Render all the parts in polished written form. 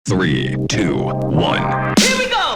3, 2, 1. Here we go!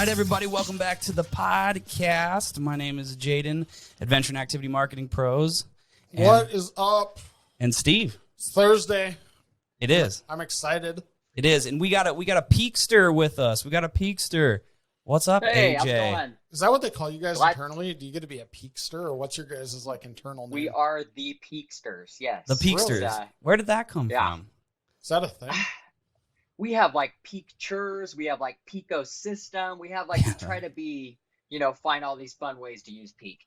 Everybody, welcome back to the podcast. My name is Jaden, Adventure and Activity Marketing Pros. What is up? And Steve. It's Thursday. It is. I'm excited. It is, and we got a PEEKSTER with us. We got a PEEKSTER. What's up, Hey, AJ? how's it going? Is that what they call you guys What? internally? Do you get to be a peakster, or what's your guys' like internal name? We are the Peeksters, yes. The PEEKSTers. Really? Where did that come Yeah. from? Is that a thing? We have like Peekchers, we have like Peekosystem, we have like, we try to be, find all these fun ways to use Peek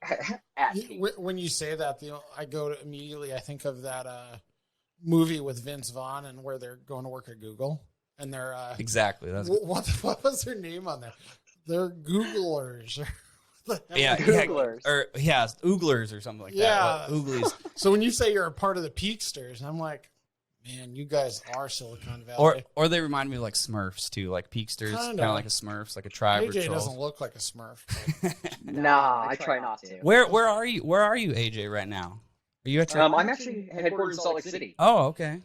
at Peek. When you say that, I go to immediately. I think of that movie with Vince Vaughn and where they're going to work at Google, and they're Exactly. That's what was their name on there? They're Googlers. yeah, Googlers. Ooglers or something like Yeah. that. Ooglies. So when you say you're a part of the Peaksters, I'm like, man, you guys are Silicon Valley. Or they remind me of like Smurfs too, like PEEKSTERs, kind Kinda. of like a Smurfs, like a tribe or AJ troll. doesn't look like a Smurf. Nah, I try not to. Where are you? Where are you, AJ, right now? Are you at your? I'm actually headquartered in Salt Lake City. Oh, okay.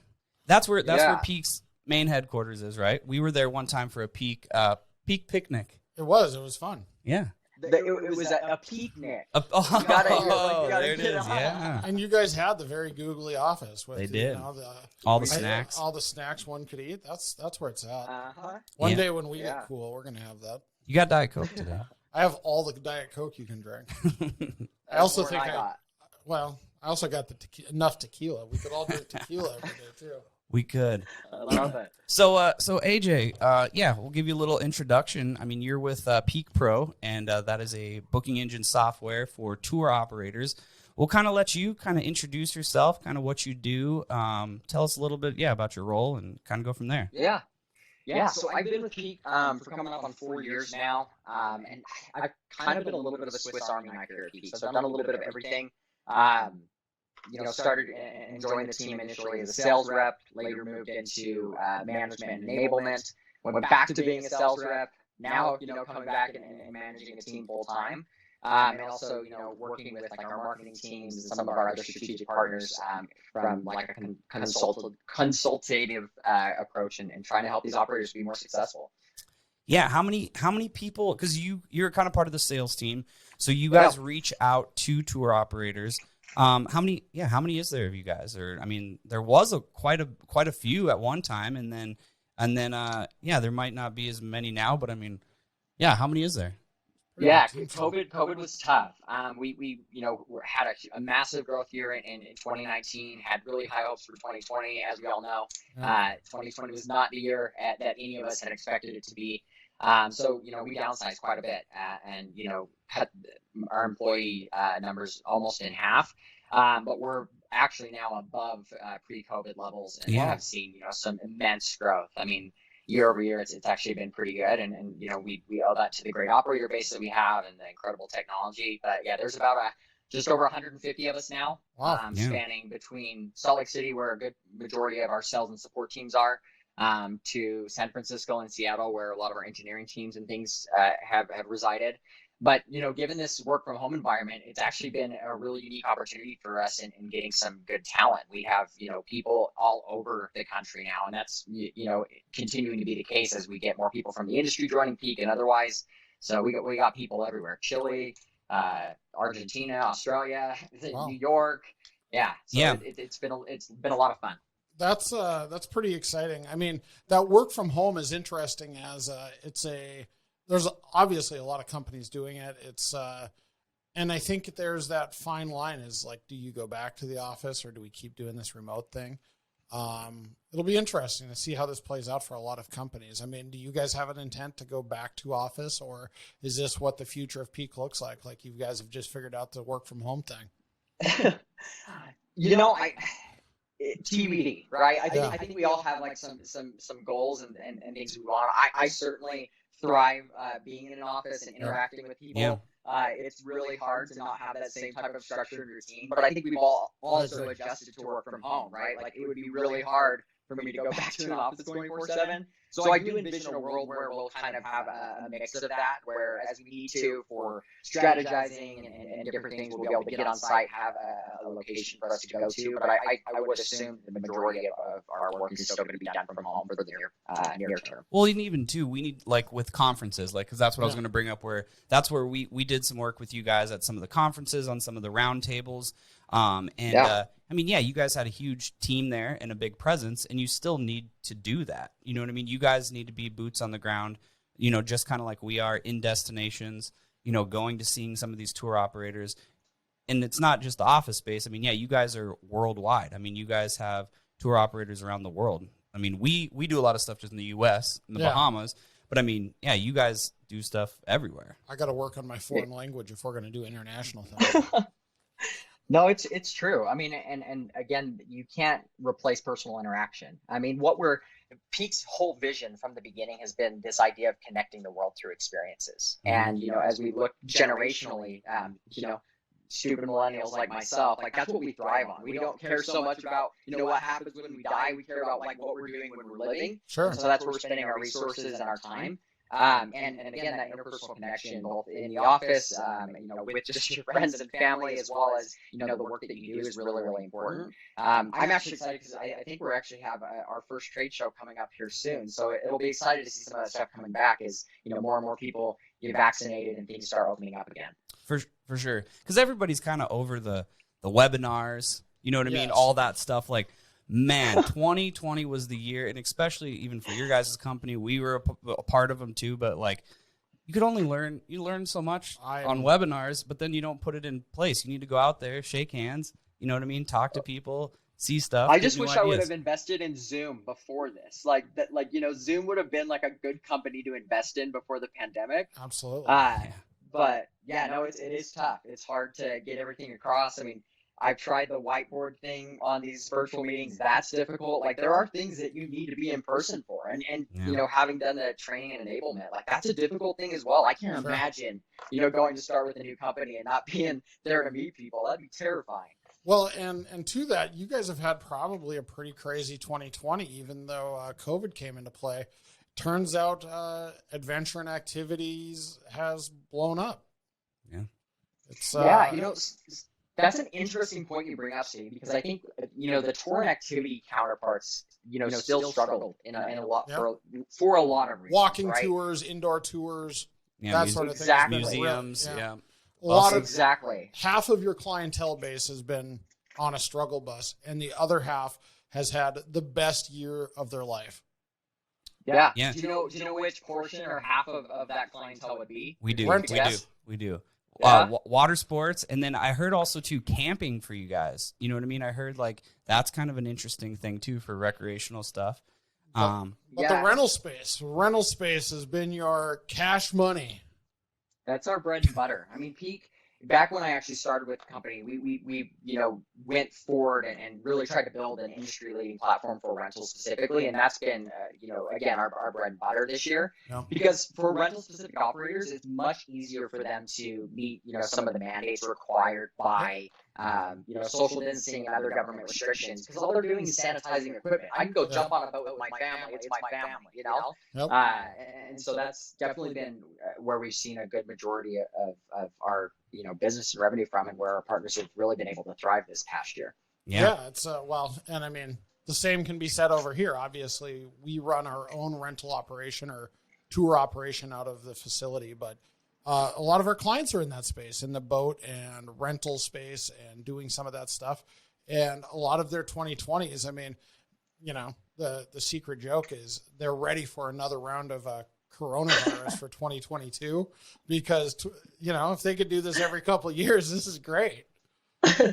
That's where Yeah. Peek's main headquarters is, right? We were there one time for a Peek picnic. It was fun. Yeah. It was a Peeknik. Oh, You gotta there it get is. on. Yeah. And you guys had the very googly office with They did. the, All the snacks. all the snacks one could eat. That's where it's at. Uh-huh. One Yeah. day when we Yeah. get cool, we're gonna have that. You got Diet Coke today. I have all the Diet Coke you can drink. I also That's think what got. I also got enough tequila. We could all drink tequila every day too. We could. I love it. So AJ, we'll give you a little introduction. I mean, you're with Peak Pro, and that is a booking engine software for tour operators. We'll kind of let you kind of introduce yourself, kind of what you do. Tell us a little bit, about your role, and kind of go from there. Yeah. So I've been with Peak for coming up on 4 years now, and I've kind of been a little bit of a Swiss Army knife here at Peak. So I've done a little bit of everything. Started and joined the team initially as a sales rep, later moved into management and enablement, went back to being a sales rep, now, coming back and managing a team full time. And also, working with like our marketing teams and some of our other strategic partners from like a consultative approach and trying to help these operators be more successful. Yeah, how many people? Because you're kind of part of the sales team, so you guys reach out to tour operators. How many is there of you guys? Or I mean, there was quite a few at one time, and then there might not be as many now. But I mean, how many is there? Yeah, COVID was tough. We had a massive growth year in 2019. Had really high hopes for 2020, as we all know. 2020 was not the year that any of us had expected it to be. So we downsized quite a bit, and cut our employee numbers almost in half. But we're actually now above pre-COVID levels, and have seen some immense growth. I mean, year over year, it's actually been pretty good, and we owe that to the great operator base that we have and the incredible technology. But there's about just over 150 of us now, spanning between Salt Lake City, where a good majority of our sales and support teams are, to San Francisco and Seattle, where a lot of our engineering teams and things have resided. But, given this work from home environment, it's actually been a really unique opportunity for us in getting some good talent. We have, people all over the country now, and that's, continuing to be the case as we get more people from the industry joining Peak and otherwise. So we got people everywhere: Chile, Argentina, Australia, New York. Yeah. So it's been a lot of fun. That's pretty exciting. I mean, that work from home is interesting as there's obviously a lot of companies doing it. And I think there's that fine line is like, do you go back to the office or do we keep doing this remote thing? It'll be interesting to see how this plays out for a lot of companies. I mean, do you guys have an intent to go back to office, or is this what the future of Peak looks like? Like you guys have just figured out the work from home thing? TBD, right? I think we all have like some goals and things we want. I certainly thrive being in an office and interacting with people. Yeah. It's really hard to not have that same type of structure and routine. But I think we've all also adjusted to work from home, right? Like it would be really hard for me to go back to an office 24/7. So I do envision a world where we'll kind of have a mix of that, where as we need to for strategizing and different things, we'll be able to get on site, have a location for us to go to. But I would assume the majority of our work is still going to be done from home for the near term. Well, and even too, we need like with conferences, like because that's what I was going to bring up. Where that's where we did some work with you guys at some of the conferences on some of the round tables. I mean, yeah, you guys had a huge team there and a big presence, and you still need to do that. You know what I mean? You guys need to be boots on the ground, you know, just kind of like we are in destinations, you know, going to seeing some of these tour operators. And it's not just the office space. I mean, yeah, you guys are worldwide. I mean, you guys have tour operators around the world. I mean, we do a lot of stuff just in the U.S., in the Bahamas. But, I mean, yeah, you guys do stuff everywhere. I got to work on my foreign language if we're going to do international things. No, it's true. I mean, and again, you can't replace personal interaction. I mean, Peak's whole vision from the beginning has been this idea of connecting the world through experiences. And, you know, as we look generationally, you know, stupid millennials like myself, like that's what we thrive on. We don't care so much about, you know, what happens when we die. We care about like what we're doing when we're living. Sure. And so that's where we're spending our resources and our time. And again, that interpersonal connection, both in the office, you know, with just your friends and family, as well as, you know, the work that you do is really, really important. I'm actually excited because I think we're actually have our first trade show coming up here soon. So it'll be excited to see some of that stuff coming back as, you know, more and more people get vaccinated and things start opening up again. For sure. Because everybody's kind of over the webinars, you know what I mean? All that stuff. Like, man, 2020 was the year, and especially even for your guys' company, we were a part of them too, but like you could only learn so much on webinars, but then you don't put it in place. You need to go out there, shake hands, you know what I mean? Talk to people, see stuff. I just wish I would have invested in Zoom before this. Like, you know, Zoom would have been like a good company to invest in before the pandemic. Absolutely. But yeah, no, it is tough. It's hard to get everything across. I mean, I've tried the whiteboard thing on these virtual meetings. That's difficult. Like there are things that you need to be in person for. And you know, having done the training and enablement, like that's a difficult thing as well. I can't imagine, you know, going to start with a new company and not being there to meet people. That'd be terrifying. Well, and to that, you guys have had probably a pretty crazy 2020, even though COVID came into play. Turns out adventure and activities has blown up. Yeah. It's you know, that's an interesting point you bring up, Steve, because I think, you know, the tour and activity counterparts, you know, still struggled in a lot for a lot of reasons. Walking right? tours, indoor tours, Yeah, that sort of thing. Exactly. Museums, A lot of exactly. half of your clientele base has been on a struggle bus, and the other half has had the best year of their life. Yeah. Yeah. Do you know which portion or half of that clientele would be? We do. Rentals. We do. Yeah. Water sports, and then I heard also too camping for you guys. You know what I mean? I heard like that's kind of an interesting thing too for recreational stuff. But the rental space has been your cash money. That's our bread and butter. I mean, Peak. Back when I actually started with the company, we you know, went forward and really tried to build an industry-leading platform for rentals specifically, and that's been, you know, again, our bread and butter this year. Yeah. Because for rental-specific operators, it's much easier for them to meet, you know, some of the mandates required by, you know, social distancing and other government restrictions, because all they're doing is sanitizing equipment. I can go jump on a boat with my family. It's my family, you know? Yep. And so that's definitely been where we've seen a good majority of our, you know, business and revenue from, and where our partners have really been able to thrive this past year. Yeah. It's well, and I mean, the same can be said over here. Obviously, we run our own rental operation or tour operation out of the facility, but a lot of our clients are in that space, in the boat and rental space, and doing some of that stuff. And a lot of their 2020s, I mean, you know, the secret joke is they're ready for another round of coronavirus for 2022, because, you know, if they could do this every couple of years, this is great.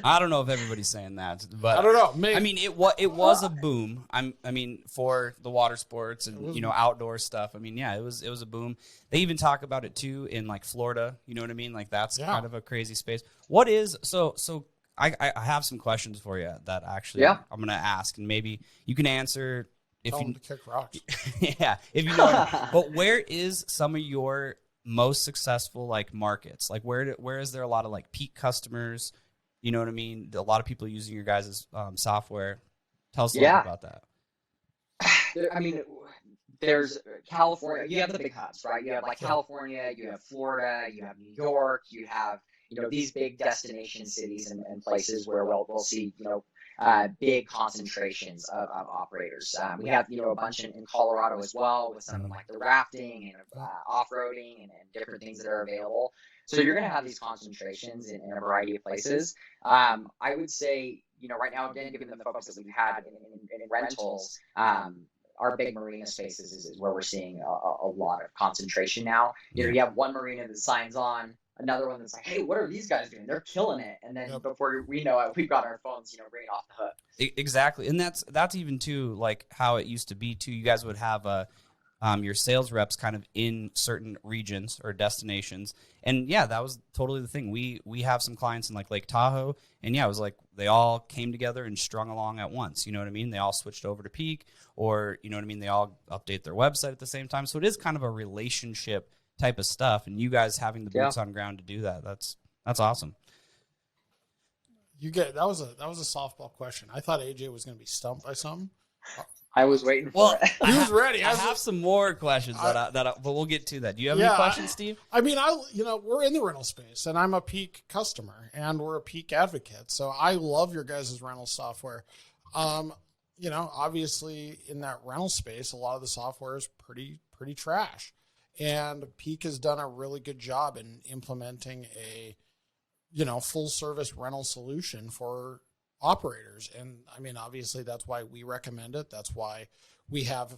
I don't know if everybody's saying that, but I don't know. Maybe. I mean, it was a boom. I mean, for the water sports and, you know, outdoor stuff. I mean, yeah, it was a boom. They even talk about it too in like Florida. You know what I mean? Like that's kind of a crazy space. What is so? I have some questions for you that actually I'm going to ask, and maybe you can answer if Tell you them to kick rocks. yeah, if you know what I mean. But where is some of your most successful like markets? Like where is there a lot of like peak customers? You know what I mean? A lot of people using your guys' software. Tell us a little bit about that. I mean, there's California. You have the big hubs, right? You have like California, you have Florida, you have New York, you have these big destination cities and places where we'll see big concentrations of operators. We have a bunch in Colorado as well with some of like the rafting and off-roading and different things that are available. So you're going to have these concentrations in a variety of places. I would say right now, again, given the focus that we've had in rentals. Our big marina spaces is where we're seeing a lot of concentration now. You have one marina that signs on, another one that's like, hey, what are these guys doing? They're killing it. And then before we know it, we've got our phones, ringing off the hook. Exactly. And that's even too like how it used to be too. You guys would have your sales reps kind of in certain regions or destinations. And yeah, that was totally the thing. We have some clients in like Lake Tahoe, and yeah, it was like they all came together and strung along at once. You know what I mean? They all switched over to Peak, or you know what I mean? They all update their website at the same time. So it is kind of a relationship type of stuff. And you guys having the boots on ground to do that, that's awesome. That was a softball question. I thought AJ was going to be stumped by something. I was waiting for it. He was ready. I have some more questions but we'll get to that. Do you have any questions, Steve? I mean, we're in the rental space, and I'm a Peak customer, and we're a Peak advocate. So I love your guys' rental software. Obviously in that rental space, a lot of the software is pretty trash, and Peak has done a really good job in implementing a full service rental solution for operators. And I mean, obviously that's why we recommend it. That's why we have,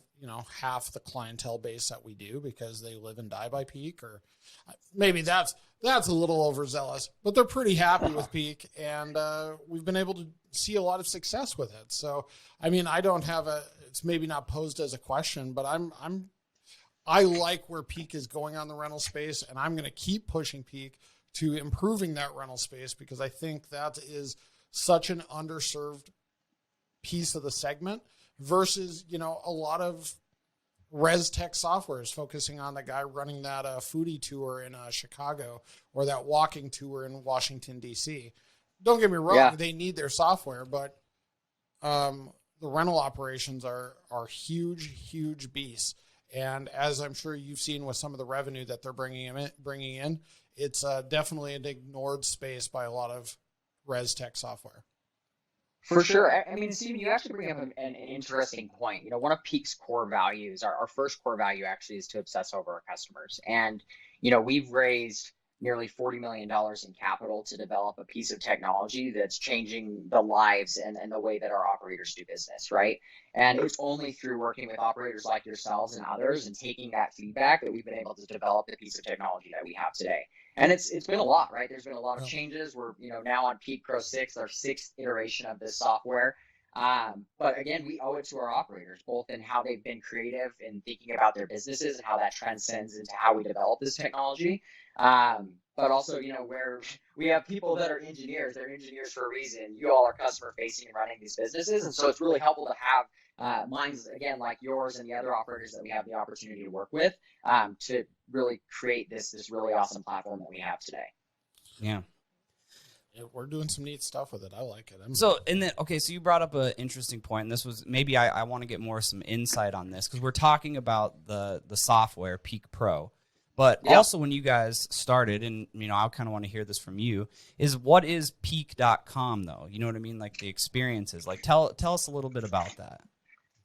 half the clientele base that we do, because they live and die by Peak. Or maybe that's a little overzealous, but they're pretty happy with Peak, and we've been able to see a lot of success with it. So, I mean, it's maybe not posed as a question, but I like where Peak is going on the rental space, and I'm going to keep pushing Peak to improving that rental space, because I think that is such an underserved piece of the segment versus, a lot of res tech software is focusing on the guy running that foodie tour in Chicago, or that walking tour in Washington, D.C. Don't get me wrong, they need their software, but the rental operations are huge beasts. And as I'm sure you've seen with some of the revenue that they're bringing in, it's definitely an ignored space by a lot of res tech software. For sure. I mean, Steven, you actually bring up an interesting point. One of Peak's core values, our first core value actually, is to obsess over our customers. And, we've raised nearly $40 million in capital to develop a piece of technology that's changing the lives and the way that our operators do business, right? And it's only through working with operators like yourselves and others and taking that feedback that we've been able to develop the piece of technology that we have today. And it's been a lot, right? There's been a lot of changes. We're now on Peak Pro 6, our 6th iteration of this software. But again, we owe it to our operators, both in how they've been creative in thinking about their businesses and how that transcends into how we develop this technology. But also, where we have people that are engineers, they're engineers for a reason. You all are customer facing and running these businesses. And so it's really helpful to have minds, again, like yours and the other operators that we have the opportunity to work with, to really create this really awesome platform that we have today. Yeah. We're doing some neat stuff with it. I like it. So you brought up an interesting point, and this was maybe I want to get some insight on this, because we're talking about the software Peak Pro. But also when you guys started, and I kind of want to hear this from you, is what is peak.com though? You know what I mean? Like the experiences. Like tell us a little bit about that.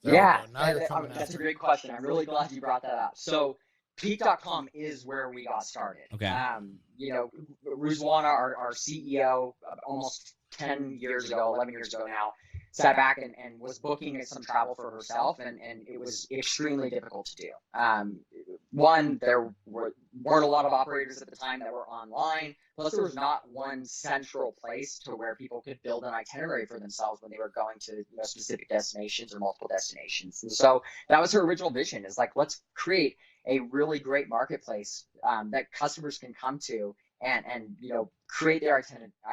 That's a great question. I'm really glad you brought that up. So Peak.com is where we got started. Okay. Ruzwana, our CEO, almost 10 years ago, 11 years ago now, sat back and was booking some travel for herself, and it was extremely difficult to do. One, there weren't a lot of operators at the time that were online, plus there was not one central place to where people could build an itinerary for themselves when they were going to specific destinations or multiple destinations. And so that was her original vision, is like, let's create a really great marketplace that customers can come to and create their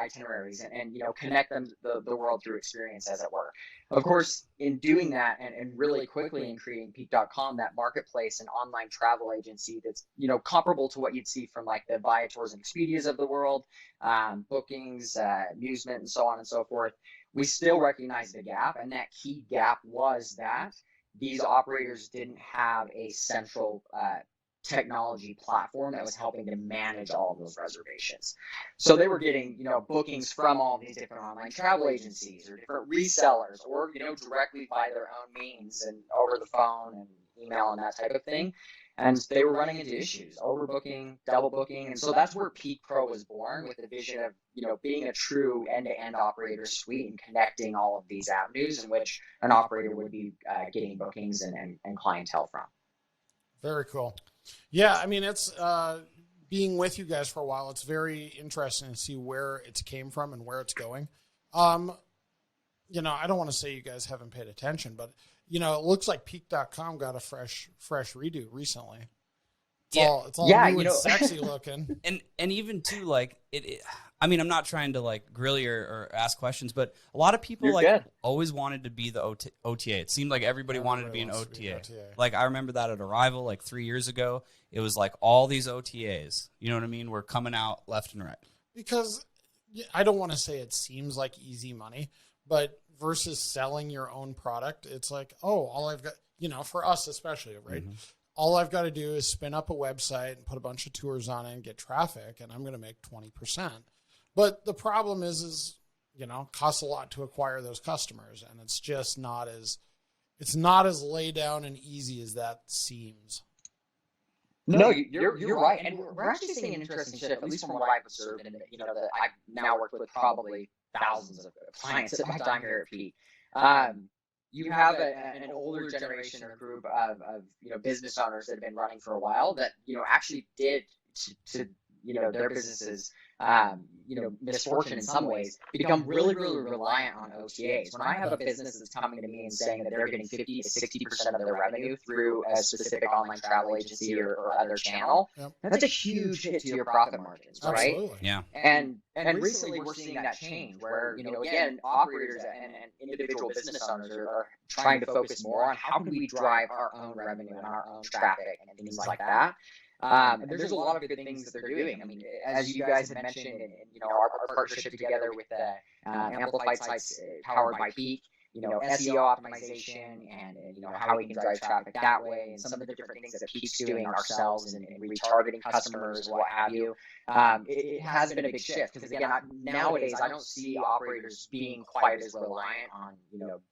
itineraries and connect them to the world through experience, as it were. Of course, in doing that and really quickly in creating Peek.com, that marketplace and online travel agency that's comparable to what you'd see from like the Viators and Expedias of the world, bookings, amusement, and so on and so forth. We still recognize the gap, and that key gap was that these operators didn't have a central technology platform that was helping to manage all of those reservations. So they were getting, bookings from all these different online travel agencies or different resellers, or, directly by their own means and over the phone and email and that type of thing. And they were running into issues, overbooking, double booking. And so that's where Peak Pro was born, with the vision of, being a true end-to-end operator suite and connecting all of these avenues in which an operator would be getting bookings and clientele from. Very cool. Yeah, I mean, it's being with you guys for a while. It's very interesting to see where it's came from and where it's going. I don't want to say you guys haven't paid attention, but it looks like Peek.com got a fresh redo recently. It's all new and sexy looking. And even too, like I mean, I'm not trying to like grill you or ask questions, but a lot of people always wanted to be the OTA. It seemed like everybody wanted to be an OTA. Like I remember that at Arrival like 3 years ago. It was like all these OTAs, you know what I mean? Were coming out left and right. Because I don't want to say it seems like easy money, but versus selling your own product, it's like, all I've got, for us especially, right? Mm-hmm. All I've got to do is spin up a website and put a bunch of tours on it and get traffic, and I'm going to make 20%. But the problem is, costs a lot to acquire those customers, and it's just not as lay down and easy as that seems. No, you're right, and we're actually seeing an interesting shift, at least from what I've observed, and that I've now worked with probably thousands of clients at my time here at Peak. You have an older generation or group of business owners that have been running for a while that actually did to their businesses misfortune in some ways, become really, really reliant on OTAs. When I have a business that's coming to me and saying that they're getting 50 to 60% of their revenue through a specific online travel agency or other channel, that's a huge hit to your profit margins, right? Absolutely. Yeah. And recently we're seeing that change where, again, operators and individual business owners are trying to focus more on how can we drive our own revenue and our own traffic and things like that. And there's a lot of good things that they're doing. I mean, as you guys had mentioned, and our partnership together with the Amplified Sites powered by Peak, SEO optimization and how we can drive traffic that way, and some of the different things that Peak's doing ourselves and retargeting customers and what have you. It has been a big shift because again, nowadays I don't see operators being quite as reliant on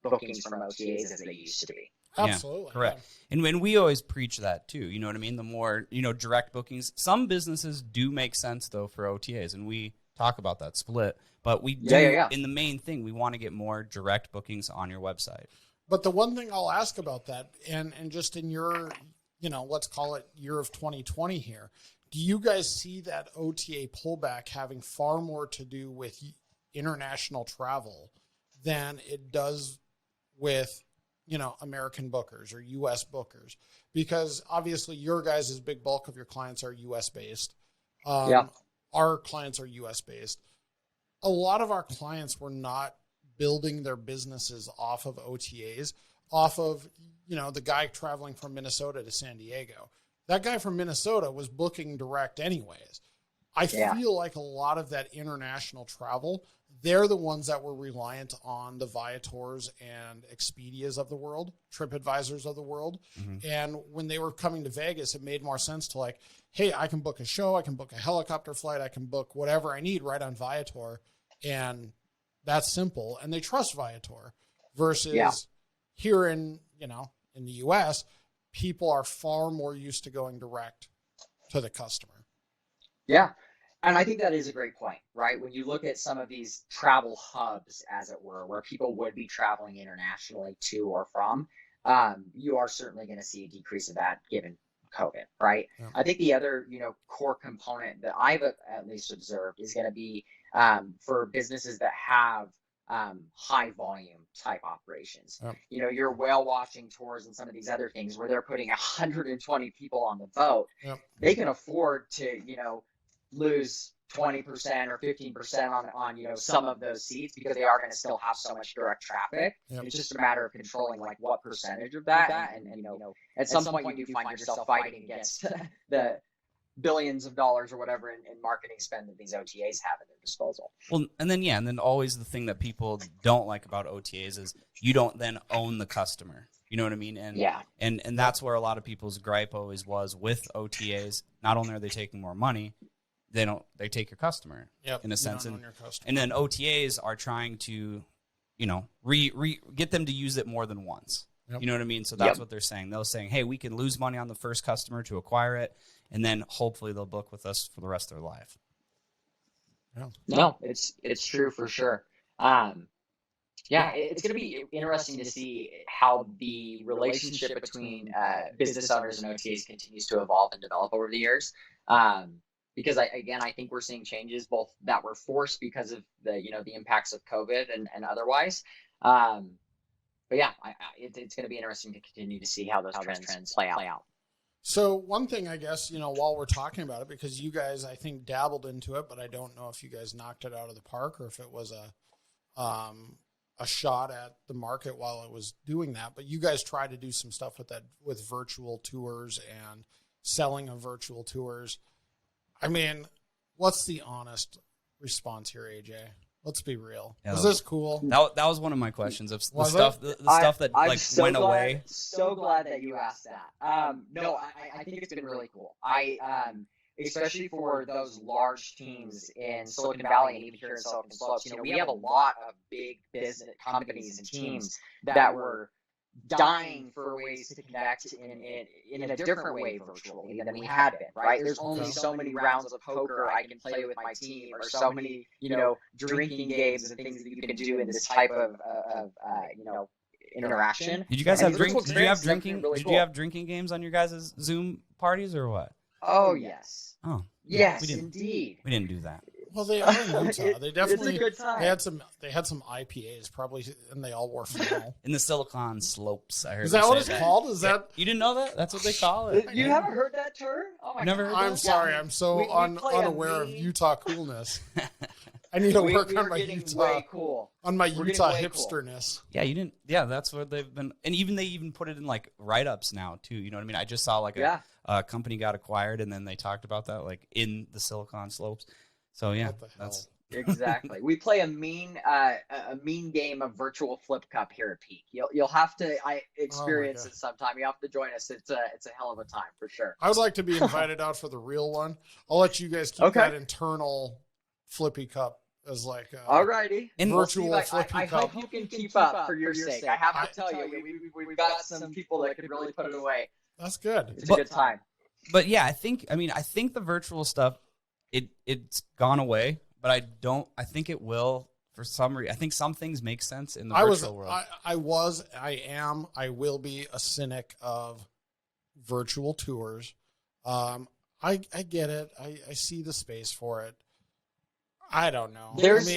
bookings from OTAs as they used to be. Absolutely. Yeah, correct. Yeah. And we always preach that too. You know what I mean? The more, direct bookings. Some businesses do make sense though for OTAs, and we talk about that split. But we do, in the main thing, we want to get more direct bookings on your website. But the one thing I'll ask about that, and just in your, let's call it year of 2020 here, do you guys see that OTA pullback having far more to do with international travel than it does with American bookers or U.S. bookers? Because obviously your guys' big bulk of your clients are U.S. based. Our clients are U.S. based. A lot of our clients were not building their businesses off of OTAs, off of, the guy traveling from Minnesota to San Diego. That guy from Minnesota was booking direct anyways. I feel like a lot of that international travel, they're the ones that were reliant on the Viators and Expedias of the world, TripAdvisors of the world. Mm-hmm. And when they were coming to Vegas, it made more sense to like, hey, I can book a show, I can book a helicopter flight, I can book whatever I need right on Viator. And that's simple. And they trust Viator versus here in the US, people are far more used to going direct to the customer. Yeah. And I think that is a great point, right? When you look at some of these travel hubs, as it were, where people would be traveling internationally to or from, you are certainly going to see a decrease of that given COVID, right? Yeah. I think the other, core component that I've at least observed is going to be for businesses that have high volume type operations. Yep. Your whale watching tours and some of these other things where they're putting 120 people on the boat. Yep. They can afford to, lose 20% or 15% on some of those seats because they are going to still have so much direct traffic. Yep. It's just a matter of controlling like what percentage of that, and at some point you do find yourself fighting against the billions of dollars or whatever in marketing spend that these OTAs have at their disposal. Well, and then always the thing that people don't like about OTAs is you don't then own the customer. You know what I mean? And and that's where a lot of people's gripe always was with OTAs. Not only are they taking more money, they take your customer in a sense. And then OTAs are trying to, get them to use it more than once. Yep. You know what I mean? So that's what they're saying. They're saying, hey, we can lose money on the first customer to acquire it, and then hopefully they'll book with us for the rest of their life. Yeah. No, it's true for sure. It's going to be interesting to see how the relationship between business owners and OTAs continues to evolve and develop over the years. Because I think we're seeing changes both that were forced because of the impacts of COVID and otherwise. But yeah, it's going to be interesting to continue to see how those trends play out. So one thing, I guess, while we're talking about it, because you guys, I think, dabbled into it, but I don't know if you guys knocked it out of the park or if it was a shot at the market while it was doing that. But you guys tried to do some stuff with virtual tours and selling of virtual tours. I mean, what's the honest response here, AJ? Let's be real. Yeah, was this cool? That was one of my questions. The stuff that went away. So glad that you asked that. No, I think it's been really cool. Especially for those large teams in Silicon Valley and even here in Silicon Slopes, we have a lot of big business companies and teams that were dying for ways to connect in a different way virtually than we had been, right? There's only so many rounds of poker I can play with my team, or so many, drinking games and things that you can do in this type of interaction. Did you guys have drinking? Did you have drinking games on your guys' Zoom parties or what? Oh yes. Oh yes, indeed. We didn't do that. Well, they are in Utah. They definitely. It's a good time. They had some IPAs probably, and they all wore flannel. In the Silicon Slopes, I heard. Is that what it's called? Is that you didn't know that? That's what they call it. You haven't heard that term? Oh my Never God. heard I'm sorry. I'm so unaware of Utah coolness. I need to work on my Utah. Way cool. On my Utah way hipsterness. Cool. Yeah, you didn't. Yeah, that's what they've been, and they even put it in like write-ups now too. You know what I mean? I just saw a company got acquired, and then they talked about that like in the Silicon Slopes. So yeah, that's exactly. We play a mean game of virtual flip cup here at Peak. You'll have to experience it sometime. You have to join us. It's a hell of a time for sure. I would like to be invited out for the real one. I'll let you guys keep that internal flippy cup as like alrighty virtual flippy I cup. hope you can keep up for your sake. I have to tell you, we've got some people that could really put it away. That's good. It's a good time. But yeah, I think the virtual stuff it's gone away, but I think it will for some reason. I think some things make sense in the virtual world. I will be a cynic of virtual tours. I get it. I see the space for it. I don't know. There's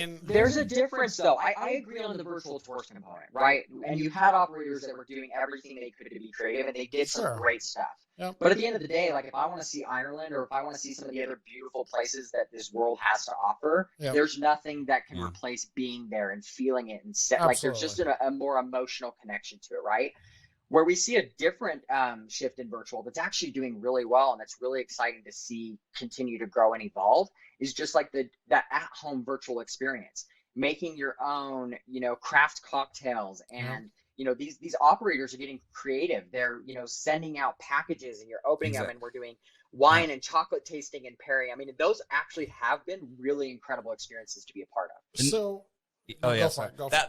a difference, though. I agree on the virtual tours component, right? And you had operators that were doing everything they could to be creative, and they did some great stuff. Yep. But at the end of the day, like if I want to see Ireland, or if I want to see some of the other beautiful places that this world has to offer, there's nothing that can replace being there and feeling it, and like there's just a more emotional connection to it, right? Where we see a different shift in virtual that's actually doing really well, and that's really exciting to see continue to grow and evolve, is just like that at-home virtual experience, making your own, craft cocktails, and these operators are getting creative. They're sending out packages, and you're opening them, and we're doing wine and chocolate tasting and pairing. I mean, those actually have been really incredible experiences to be a part of. So. Oh yeah,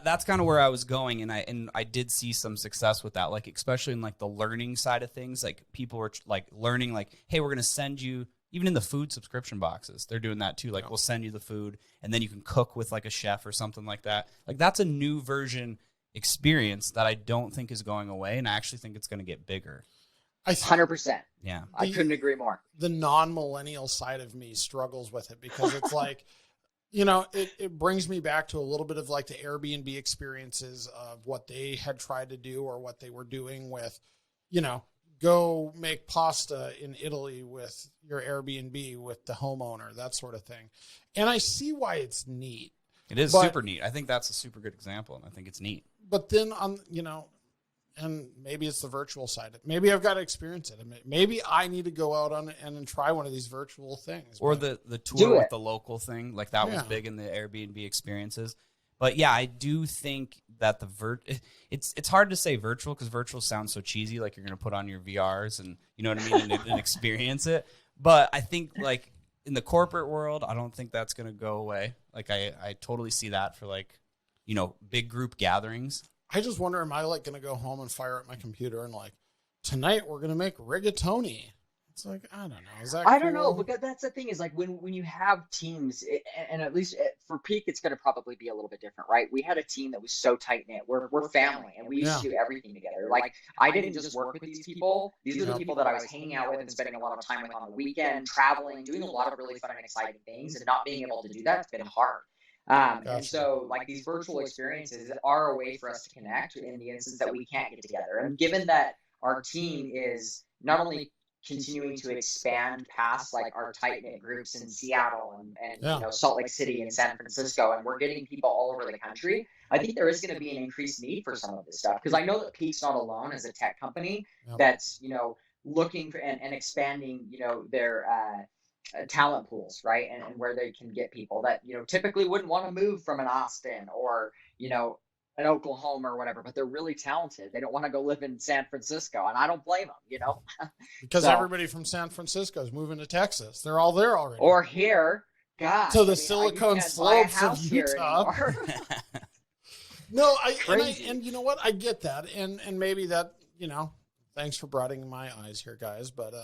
that's kind of where I was going, and I did see some success with that, like especially in like the learning side of things. Like people were like learning, like, hey, we're gonna send you, even in the food subscription boxes, they're doing that too. Like we'll send you the food, and then you can cook with like a chef or something like that. Like that's a new version experience that I don't think is going away, and I actually think it's going to get bigger. 100%. Yeah, I couldn't agree more. The non-millennial side of me struggles with it because it's like. It brings me back to a little bit of like the Airbnb experiences of what they had tried to do or what they were doing with, go make pasta in Italy with your Airbnb with the homeowner, that sort of thing. And I see why it's neat. It is super neat. I think that's a super good example, and I think it's neat. But then and maybe it's the virtual side. Maybe I've got to experience it. Maybe I need to go out on and try one of these virtual things. Or the tour with the local thing, like that was big in the Airbnb experiences. But yeah, I do think that it's hard to say virtual because virtual sounds so cheesy, like you're going to put on your VRs and you know what I mean and experience it. But I think like in the corporate world, I don't think that's going to go away. Like I totally see that for like, big group gatherings. I just wonder, am I like going to go home and fire up my computer and like, tonight we're going to make rigatoni? It's like, I don't know. Is that I don't know, but that's the thing is like when you have teams, and at least for Peak, it's going to probably be a little bit different, right? We had a team that was so tight knit. We're family, and we used to do everything together. Like I didn't just work with these people; these are the people that I was hanging out with and spending a lot of time with on the weekend, traveling, doing a lot of really fun and exciting things, and not being able to do that's been hard. And so, like, these virtual experiences are a way for us to connect in the instance that we can't get together. And given that our team is not only continuing to expand past like our tight knit groups in Seattle and Salt Lake City and San Francisco, and we're getting people all over the country, I think there is going to be an increased need for some of this stuff because I know that Peak's not alone as a tech company that's looking for and expanding their talent pools, right, and where they can get people that typically wouldn't want to move from an Austin or an Oklahoma or whatever, but they're really talented. They don't want to go live in San Francisco, and I don't blame them, because everybody from San Francisco is moving to Texas. They're all there already. Or here, God. So the Silicon Slopes of Utah. No, and you know what? I get that, and maybe that thanks for broadening my eyes here, guys. But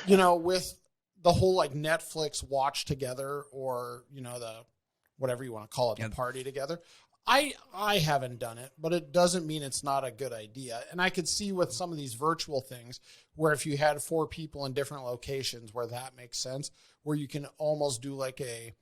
with the whole like Netflix watch together, or the whatever you want to call it, the party together. I haven't done it, but it doesn't mean it's not a good idea. And I could see with some of these virtual things where if you had 4 people in different locations where that makes sense, where you can almost do like a,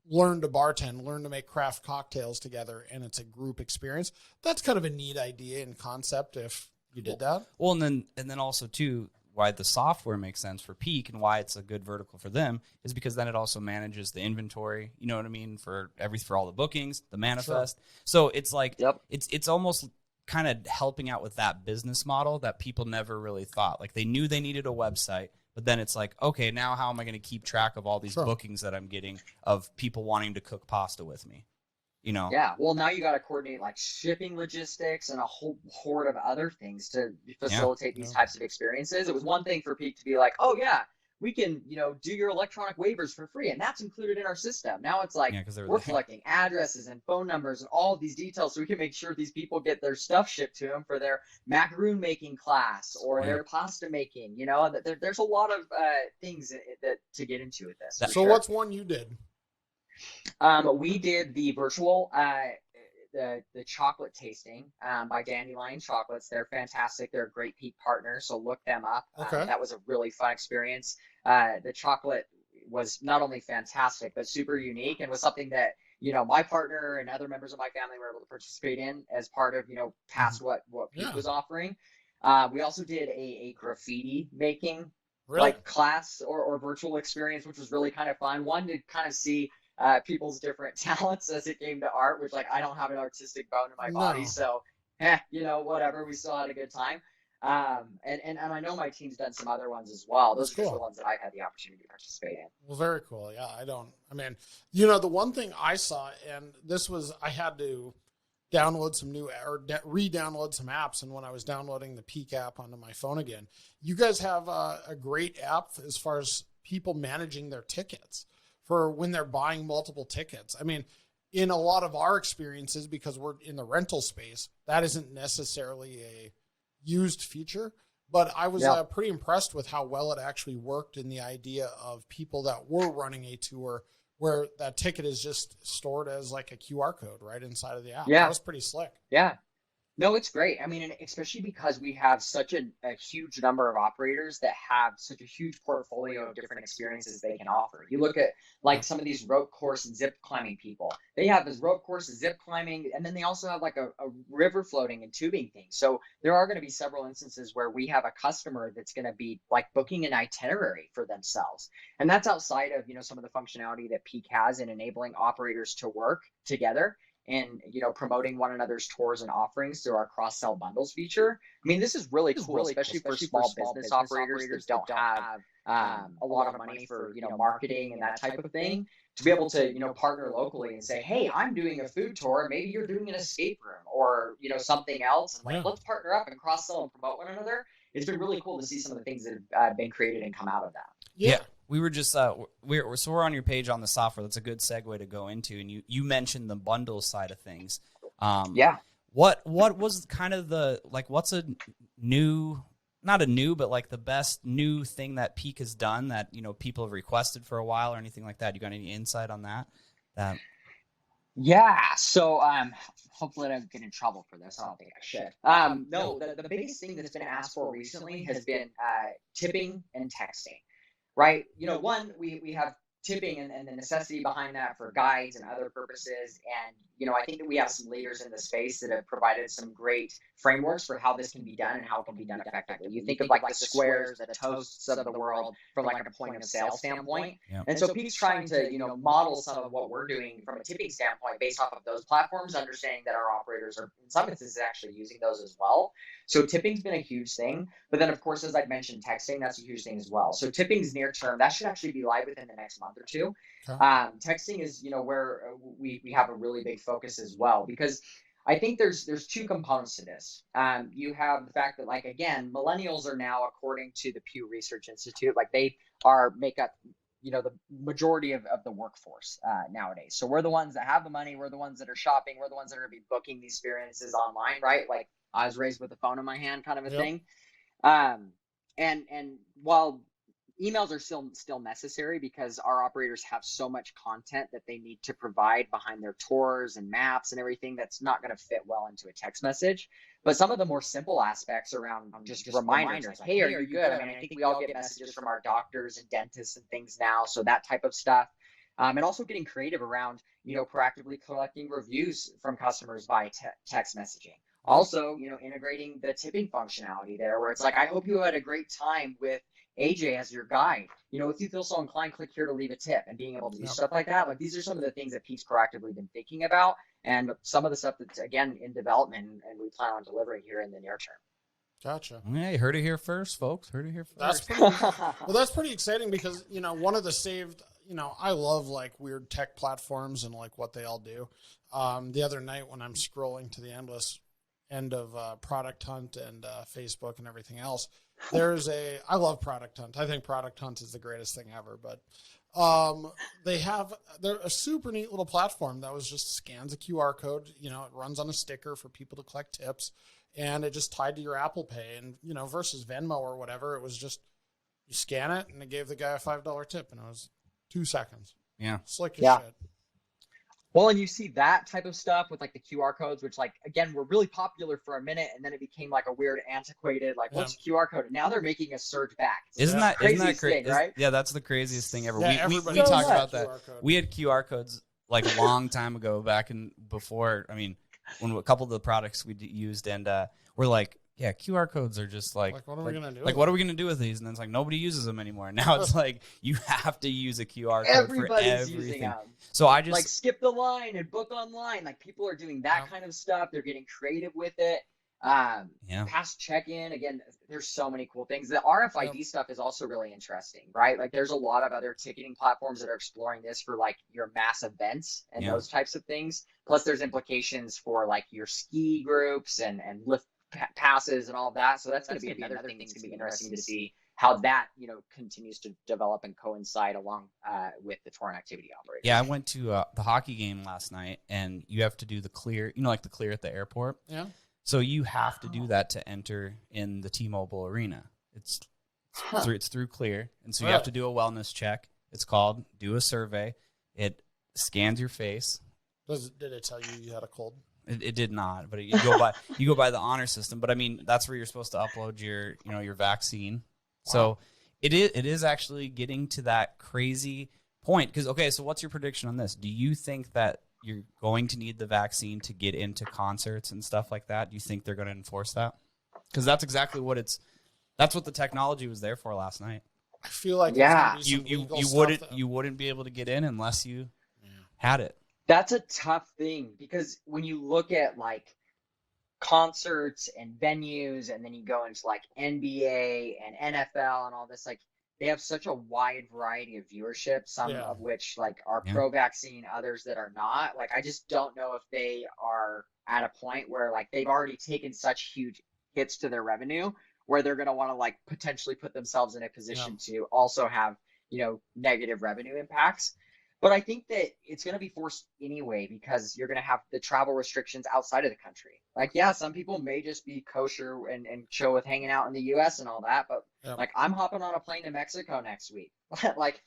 learn to bartend, learn to make craft cocktails together, and it's a group experience. That's kind of a neat idea and concept if you did that. Well, and then also too, why the software makes sense for Peak and why it's a good vertical for them is because then it also manages the inventory, you know what I mean, for all the bookings, the manifest. Sure. So it's like it's almost kind of helping out with that business model that people never really thought. Like they knew they needed a website, but then it's like, okay, now how am I going to keep track of all these bookings that I'm getting of people wanting to cook pasta with me? Yeah. Well, now you got to coordinate like shipping logistics and a whole horde of other things to facilitate these types of experiences. It was one thing for Peak to be like, oh yeah, we can, do your electronic waivers for free. And that's included in our system. Now it's like, we're collecting addresses and phone numbers and all of these details so we can make sure these people get their stuff shipped to them for their macaroon making class or their pasta making, there's a lot of things that to get into with this. So what's one you did? We did the virtual, the chocolate tasting by Dandelion Chocolates. They're fantastic. They're a great Peak partner, so look them up. Okay. That was a really fun experience. The chocolate was not only fantastic, but super unique and was something that, my partner and other members of my family were able to participate in as part of, past what Peak was offering. We also did a graffiti making like class or virtual experience, which was really kind of fun. One, to kind of see people's different talents as it came to art, which like I don't have an artistic bone in my body, so whatever, we still had a good time. And I know my team's done some other ones as well. Those are just the ones that I've had the opportunity to participate in. Well, very cool. Yeah, the one thing I saw, and this was, I had to download some new or re-download some apps, and when I was downloading the Peak app onto my phone again, you guys have a great app as far as people managing their tickets for when they're buying multiple tickets. I mean, in a lot of our experiences, because we're in the rental space, that isn't necessarily a used feature, but I was pretty impressed with how well it actually worked in the idea of people that were running a tour where that ticket is just stored as like a QR code right inside of the app. Yeah. That was pretty slick. Yeah. No, it's great. I mean, and especially because we have such a huge number of operators that have such a huge portfolio of different experiences they can offer. You look at like some of these rope course and zip climbing people. They have this rope course and zip climbing, and then they also have like a river floating and tubing thing. So there are going to be several instances where we have a customer that's going to be like booking an itinerary for themselves. And that's outside of, some of the functionality that Peak has in enabling operators to work together and promoting one another's tours and offerings through our cross-sell bundles feature. I mean, this is really cool, especially for small business operators that don't have a lot of money for marketing and that type of thing, to be able to partner locally and say, hey, I'm doing a food tour, maybe you're doing an escape room or something else, and like let's partner up and cross-sell and promote one another. It's been really cool to see some of the things that have been created and come out of that. Yeah. We were just we're on your page on the software. That's a good segue to go into, and you mentioned the bundle side of things. What was kind of what's a new, not a new, but like the best new thing that Peak has done that people have requested for a while or anything like that? You got any insight on that? Yeah. So hopefully I don't get in trouble for this. I don't think I should. No, the biggest thing that's been asked for recently has been tipping and texting. Right. One, we have tipping and the necessity behind that for guides and other purposes. And, I think that we have some leaders in the space that have provided some great frameworks for how this can be done and how it can be done effectively. You think of like the Squares, the Toasts of the world from like a point of sale standpoint. Yep. And so Pete's trying to, model some of what we're doing from a tipping standpoint based off of those platforms, understanding that our operators are in some instances actually using those as well. So tipping's been a huge thing. But then, of course, as I mentioned, texting, that's a huge thing as well. So tipping's near term. That should actually be live within the next month or two. Okay. Texting is, where we have a really big focus as well, because I think there's two components to this. You have the fact that, like, again, millennials are now, according to the Pew Research Institute, like they make up, the majority of the workforce nowadays. So we're the ones that have the money. We're the ones that are shopping. We're the ones that are going to be booking these experiences online, right? Like I was raised with a phone in my hand kind of a thing. And while emails are still necessary because our operators have so much content that they need to provide behind their tours and maps and everything that's not going to fit well into a text message. But some of the more simple aspects around just reminders, like, hey, are you good? I mean, I think we all get messages from our doctors and dentists and things now. So that type of stuff. And also getting creative around, proactively collecting reviews from customers by text messaging. Also, integrating the tipping functionality there where it's like, I hope you had a great time with AJ as your guide. If you feel so inclined, click here to leave a tip, and being able to do stuff like that. Like, these are some of the things that Pete's proactively been thinking about, and some of the stuff that's, again, in development and we plan on delivering here in the near term. Gotcha. Yeah, you heard it here first, folks. Heard it here first. That's pretty exciting because, one of the saved, I love like weird tech platforms and like what they all do. The other night when I'm scrolling to the end of Product Hunt and Facebook and everything else, I love Product Hunt. I think Product Hunt is the greatest thing ever, but they're a super neat little platform that was just scans a QR code, it runs on a sticker for people to collect tips, and it just tied to your Apple Pay, and, versus Venmo or whatever, it was just, you scan it and it gave the guy a $5 tip, and it was 2 seconds. Yeah. Slick as shit. Well, and you see that type of stuff with like the QR codes, which like, again, were really popular for a minute, and then it became like a weird antiquated, like what's a QR code? And now they're making a surge back. Isn't that crazy? Right? Yeah, that's the craziest thing ever. Yeah, we talked about that. We had QR codes like a long time ago, back in before. I mean, when a couple of the products we used, and we're like, yeah, QR codes are just like what are we gonna do? Like, what are we gonna do with these? And then it's like nobody uses them anymore. And now it's like you have to use a QR code for everything. So I just like skip the line and book online. Like people are doing that kind of stuff. They're getting creative with it. Past check-in. Again, there's so many cool things. The RFID stuff is also really interesting, right? Like there's a lot of other ticketing platforms that are exploring this for like your mass events and those types of things. Plus there's implications for like your ski groups and lift passes and all of that. So that's going to be another thing that's going to be interesting to see how that, continues to develop and coincide along with the tour and activity operators. Yeah, I went to the hockey game last night, and you have to do the clear, like the clear at the airport. Yeah. So you have to do that to enter in the T-Mobile Arena. It's through Clear, and so you have to do a wellness check. It's called Do a Survey. It scans your face. Did it tell you had a cold? It did not, but you go by the honor system. But I mean, that's where you're supposed to upload your your vaccine. Wow. So it is actually getting to that crazy point. Because okay, so what's your prediction on this? Do you think that you're going to need the vaccine to get into concerts and stuff like that? Do you think they're going to enforce that? Because that's exactly what that's what the technology was there for last night. I feel like you wouldn't be able to get in unless you had it. That's a tough thing because when you look at like concerts and venues, and then you go into like NBA and NFL and all this, like they have such a wide variety of viewership, some of which like are pro-vaccine, others that are not. Like I just don't know if they are at a point where like they've already taken such huge hits to their revenue where they're going to want to like potentially put themselves in a position to also have, negative revenue impacts. But I think that it's going to be forced anyway because you're going to have the travel restrictions outside of the country. Like, yeah, some people may just be kosher and chill with hanging out in the U.S. and all that. But, like, I'm hopping on a plane to Mexico next week. Like,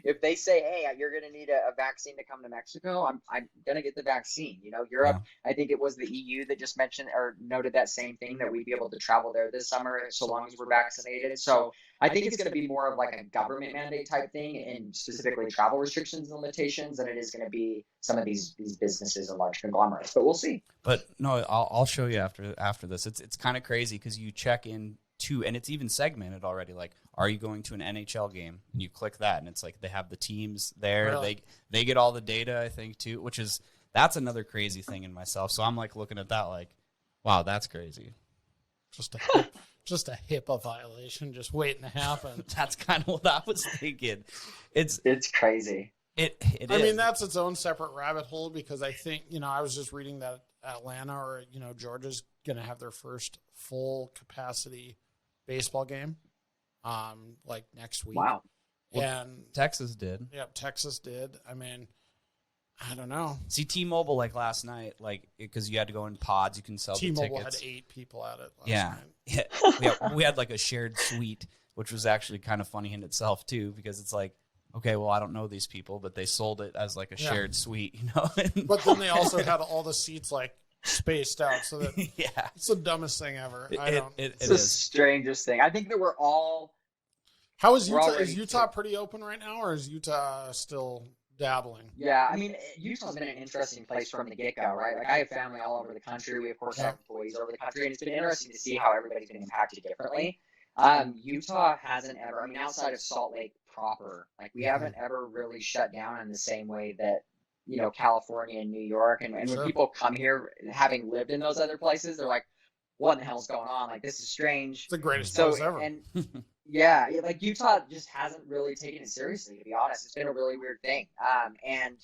if they say, hey, you're going to need a vaccine to come to Mexico, I'm going to get the vaccine. Europe, I think it was the EU that just mentioned or noted that same thing, that we'd be able to travel there this summer so long as we're vaccinated. So I think it's going to be more of like a government mandate type thing, and specifically travel restrictions and limitations, than it is going to be some of these businesses and large conglomerates. But we'll see. But no, I'll show you after this. It's kind of crazy because you check in to, and it's even segmented already. Like, are you going to an NHL game? And you click that, and it's like they have the teams there. Really? They get all the data, I think, too, that's another crazy thing in myself. So I'm like looking at that like, wow, that's crazy. Just a HIPAA violation just waiting to happen. That's kind of what I was thinking. It's crazy. It I is. mean, that's its own separate rabbit hole because I think, I was just reading that Atlanta or, Georgia's going to have their first full capacity baseball game like next week. Wow. And Texas did. Yep, Texas did. I mean, I don't know. See, T-Mobile, like last night, like because you had to go in pods, you can sell the T-Mobile tickets. had 8 people at it last Yeah. night. We had like a shared suite, which was actually kind of funny in itself too, because it's like, okay, well, I don't know these people, but they sold it as like a shared suite, But then they also had all the seats like spaced out, so that it's the dumbest thing ever. It's the strangest thing. I think that we're all. How is Utah? Is Utah pretty open right now, or is Utah still dabbling? Yeah, I mean, Utah's been an interesting place from the get-go, right? Like, I have family all over the country. We, of course, have employees over the country, and it's been interesting to see how everybody's been impacted differently. Utah hasn't ever, I mean, outside of Salt Lake proper, like, we haven't ever really shut down in the same way that, California and New York. And when people come here, having lived in those other places, they're like, what in the hell's going on? Like, this is strange. It's the greatest place ever. And yeah, like Utah just hasn't really taken it seriously, to be honest. It's been a really weird thing. And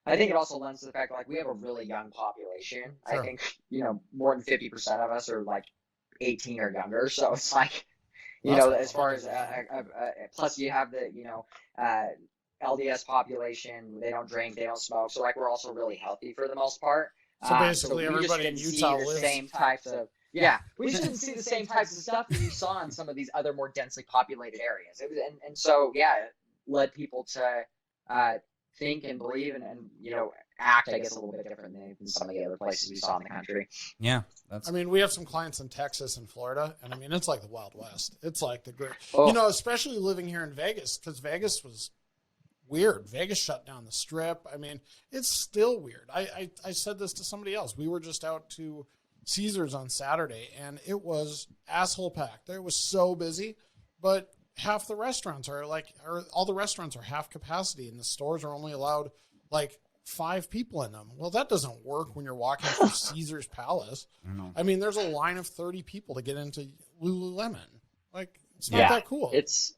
I think it also lends to the fact that, like, we have a really young population. I think, more than 50% of us are like 18 or younger. So it's like, as far as, plus you have the, LDS population, they don't drink, they don't smoke. So like, we're also really healthy for the most part. So basically everybody in Utah lives. Same types of, we just didn't see the same types of stuff that you saw in some of these other more densely populated areas. It was, and so, it led people to think and believe and act, I guess, a little bit different than some of the other places we saw in the country. Yeah. I mean, we have some clients in Texas and Florida, and I mean, it's like the Wild West. It's like the great, especially living here in Vegas, because Vegas was weird. Vegas shut down the Strip. I mean, it's still weird. I said this to somebody else. We were just out to Caesars on Saturday, and it was asshole packed. It was so busy, but half the restaurants all the restaurants are half capacity, and the stores are only allowed like 5 people in them. Well, that doesn't work when you're walking through Caesar's Palace. I mean, there's a line of 30 people to get into Lululemon. Like, it's not that cool. It's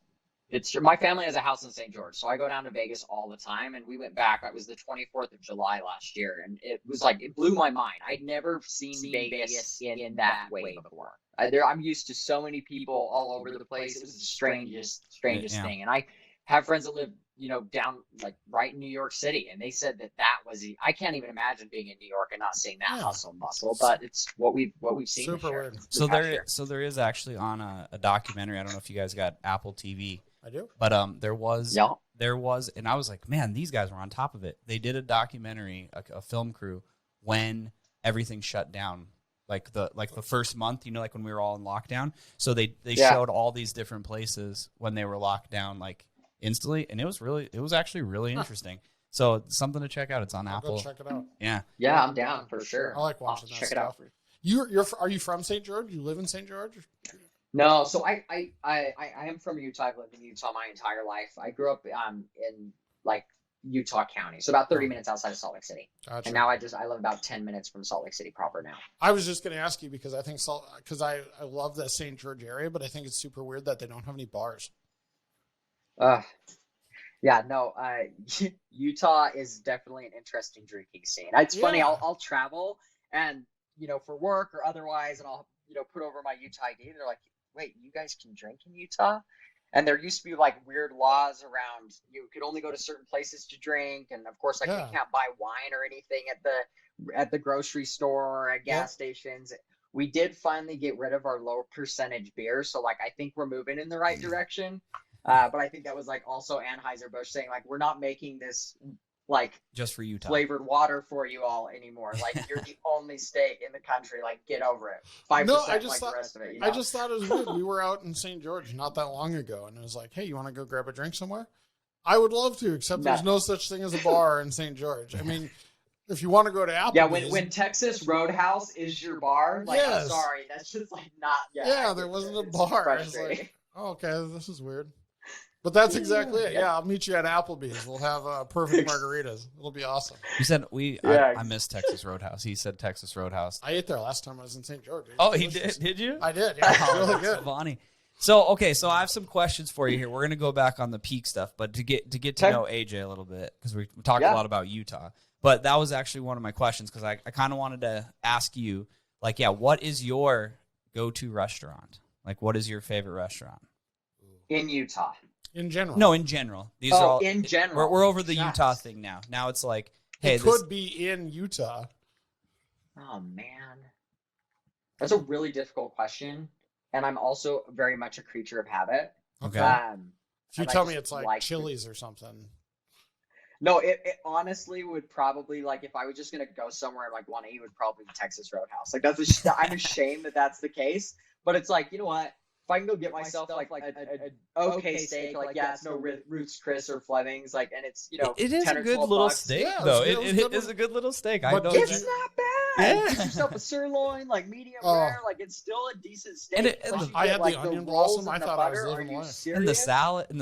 my family has a house in St. George, so I go down to Vegas all the time. And we went back. It was the 24th of July last year, and it was like, it blew my mind. I'd never seen Vegas in that way before. I'm used to so many people all over the place. It was the strangest thing. And I have friends that live, down like right in New York City, and they said that was. I can't even imagine being in New York and not seeing that hustle and bustle. But it's what we've seen. Super weird. So there is actually on a documentary. I don't know if you guys got Apple TV. I do. But there was, and I was like, man, these guys were on top of it. They did a documentary, a film crew, when everything shut down. Like the first month, like when we were all in lockdown. So they showed all these different places when they were locked down, like instantly, and it was actually really interesting. So it's something to check out. It's on Apple. Go check it out. Yeah. Yeah, I'm down for sure. I like watching that check stuff. it out. Are you from St. George? You live in St. George? No, so I am from Utah. I've lived in Utah my entire life. I grew up in like Utah County, so about 30 minutes outside of Salt Lake City. Gotcha. And now I live about 10 minutes from Salt Lake City proper now. I was just going to ask you because I think I love the St. George area, but I think it's super weird that they don't have any bars. Yeah, no, Utah is definitely an interesting drinking scene. It's funny, I'll travel and, for work or otherwise, and I'll, put over my Utah ID. They're like, wait, you guys can drink in Utah? And there used to be like weird laws around you could only go to certain places to drink. And of course, you can't buy wine or anything at the grocery store or at gas stations. We did finally get rid of our low percentage beer. So like, I think we're moving in the right direction. But I think that was like also Anheuser-Busch saying like, we're not making this like just for Utah flavored water for you all anymore. Like you're the only state in the country. Like get over it. 5% I just like thought, the rest of it. I just thought it was weird. We were out in St. George not that long ago, and it was like, hey, you want to go grab a drink somewhere? I would love to, except there's no such thing as a bar in St. George. I mean, if you want to go to Applebee's. Yeah, when Texas Roadhouse is your bar, like I'm sorry, that's just like not. Yeah, there wasn't a bar. It's like, oh, okay, this is weird. But that's exactly it. Yeah, I'll meet you at Applebee's. We'll have perfect margaritas. It'll be awesome. You said I miss Texas Roadhouse. He said Texas Roadhouse. I ate there last time I was in St. George. Oh, he did? Did you? I did. Yeah, it's really good. Bonnie. So I have some questions for you here. We're gonna go back on the peak stuff, but to get to know AJ a little bit because we talked a lot about Utah. But that was actually one of my questions because I kind of wanted to ask you, like, what is your go-to restaurant? Like, what is your favorite restaurant in Utah? In general. No, in general. These are all in general. We're over the Utah thing now. Now it's like, hey, it could be in Utah. Oh man, that's a really difficult question, and I'm also very much a creature of habit. Okay. If you tell me it's like Chili's or something. No, it honestly would probably like if I was just gonna go somewhere like want to eat, would probably be Texas Roadhouse. Like I'm ashamed that that's the case, but it's like, you know what? If I can go get myself like a okay steak, like it's no Ruth's Chris or Fleming's, like, and it's it is a good little steak though. It is a good little steak. I know it's not bad. Yeah. Get yourself a sirloin, like medium rare, like it's still a decent steak. I had the onion blossom. I thought I was living life. And the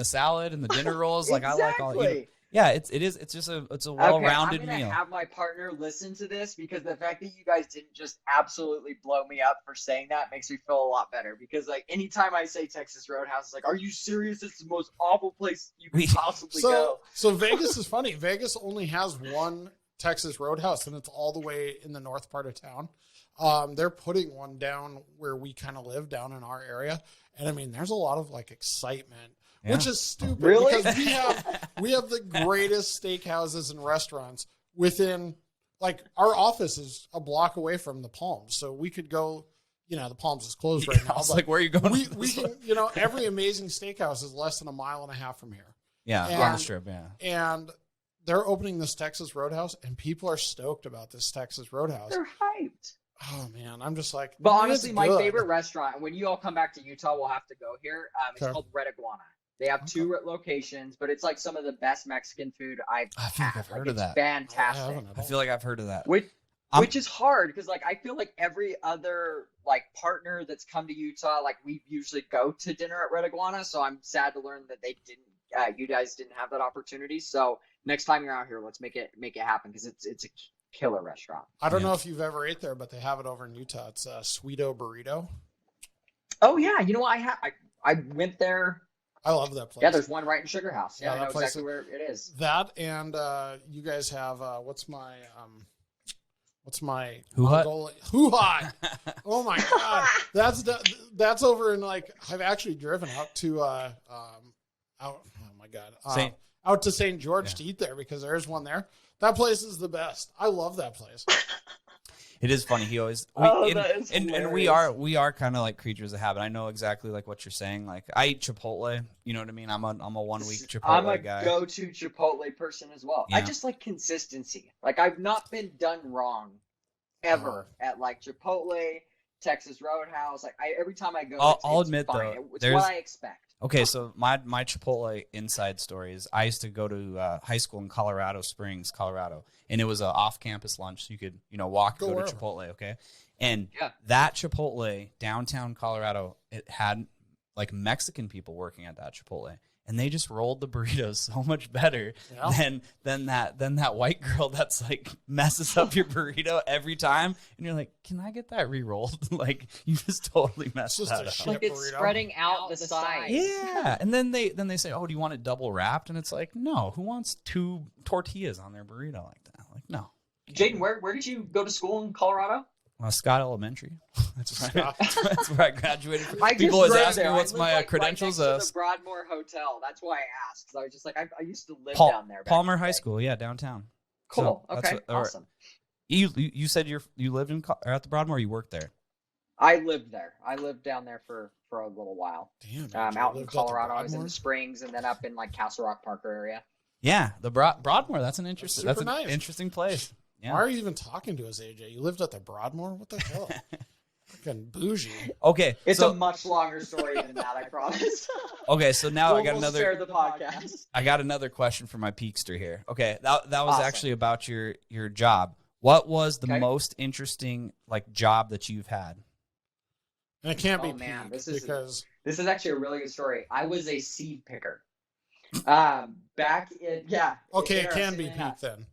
salad, and the dinner rolls. Like I like all. Yeah, it is. It's just a well-rounded meal. I'm gonna have my partner listen to this because the fact that you guys didn't just absolutely blow me up for saying that makes me feel a lot better. Because like anytime I say Texas Roadhouse, it's like, are you serious? It's the most awful place you could possibly go. So Vegas is funny. Vegas only has one Texas Roadhouse, and it's all the way in the north part of town. They're putting one down where we kind of live down in our area, and I mean, there's a lot of like excitement. Yeah. Which is stupid because we have the greatest steakhouses and restaurants within, like, our office is a block away from the Palms, so we could go. The Palms is closed right now. It's like, where are you going? We can, every amazing steakhouse is less than a mile and a half from here. Yeah, on the strip. Yeah, and they're opening this Texas Roadhouse, and people are stoked about this Texas Roadhouse. They're hyped. Oh man, I'm just like. But honestly, my favorite restaurant. When you all come back to Utah, we'll have to go here. It's called Red Iguana. They have 2 locations, but it's like some of the best Mexican food I feel like I've heard of that. Fantastic. I feel like I've heard of that. Which is hard because like I feel like every other like partner that's come to Utah, like we usually go to dinner at Red Iguana. So I'm sad to learn that they didn't. You guys didn't have that opportunity. So next time you're out here, let's make it happen because it's a killer restaurant. I don't know if you've ever ate there, but they have it over in Utah. It's a Sweeto Burrito. Oh yeah, I went there. I love that place. Yeah, there's one right in Sugar House. Yeah, I know place exactly where it is. That and you guys have what's my Hoo-Hot. Oh my god, that's over in like I've actually driven up to out. Oh my god, out to St. George to eat there because there's one there. That place is the best. I love that place. It is funny. He always and we are kind of like creatures of habit. I know exactly like what you're saying. Like I eat Chipotle. You know what I mean? I'm a 1 week Chipotle guy. I'm a go-to Chipotle person as well. Yeah. I just like consistency. Like I've not been done wrong ever at like Chipotle, Texas Roadhouse. Like every time I go, I'll it's admit fine. though, It's what I expect. Okay, so my Chipotle inside story is I used to go to high school in Colorado Springs, Colorado, and it was an off-campus lunch. So you could walk and go to Chipotle, okay? And that Chipotle downtown Colorado, it had like Mexican people working at that Chipotle, and they just rolled the burritos so much better than that white girl that's like messes up your burrito every time, and you're like, can I get that re-rolled? Like you just totally messed that up. Like it's spreading out the sides. Yeah, and then they say, oh, do you want it double wrapped? And it's like, no, who wants 2 tortillas on their burrito like that? Like no. Jaden, where did you go to school in Colorado? Scott Elementary. That's where I graduated. People always ask me what's my credentials. Right next to the Broadmoor Hotel. That's why I asked, because I was just like, I used to live down there. Palmer High School, yeah, downtown. Cool. So okay. Awesome. You said you lived at the Broadmoor. Or you worked there. I lived there. I lived down there for a little while. Damn. Out in Colorado, I was in the Springs, and then up in like Castle Rock Parker area. Yeah, the Broadmoor. That's an interesting place. Yeah. Why are you even talking to us, AJ? You lived at the Broadmoor? What the hell? Fucking bougie. Okay. It's a much longer story than that, I promise. Okay, so now I got another. Share the podcast. I got another question for my Peekster here. Okay, that was awesome. Actually about your job. What was the most interesting job that you've had? And it can't be man, this is actually a really good story. I was a seed picker. Back in Okay, it can be Pete then.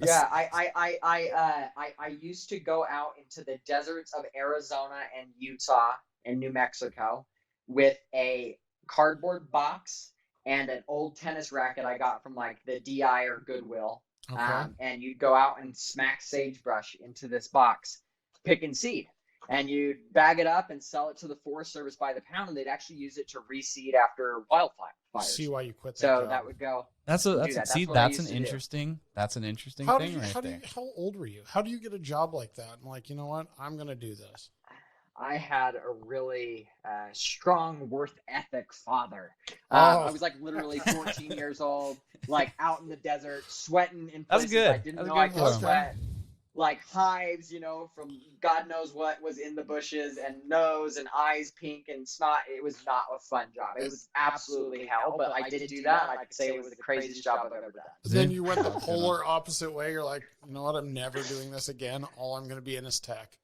Yeah, I used to go out into the deserts of Arizona and Utah and New Mexico with a cardboard box and an old tennis racket I got from like the DI or Goodwill. Okay. And you'd go out and smack sagebrush into this box, picking seed. And you'd bag it up and sell it to the Forest Service by the pound, and they'd actually use it to reseed after wildfires. See why you quit that job. So that would go. That's an interesting thing right there. How old were you? How do you get a job like that? I'm like, you know what? I'm going to do this. I had a really strong worth ethic father. I was like literally 14 years old, like out in the desert, sweating in places I didn't know I could sweat. Like hives, from God knows what was in the bushes, and nose and eyes pink and snot. It was not a fun job. It was absolutely hell, but I did do that. I could say it was the craziest job I've ever done. Then you went the polar opposite way. You're like, you know what? I'm never doing this again. All I'm going to be in is tech.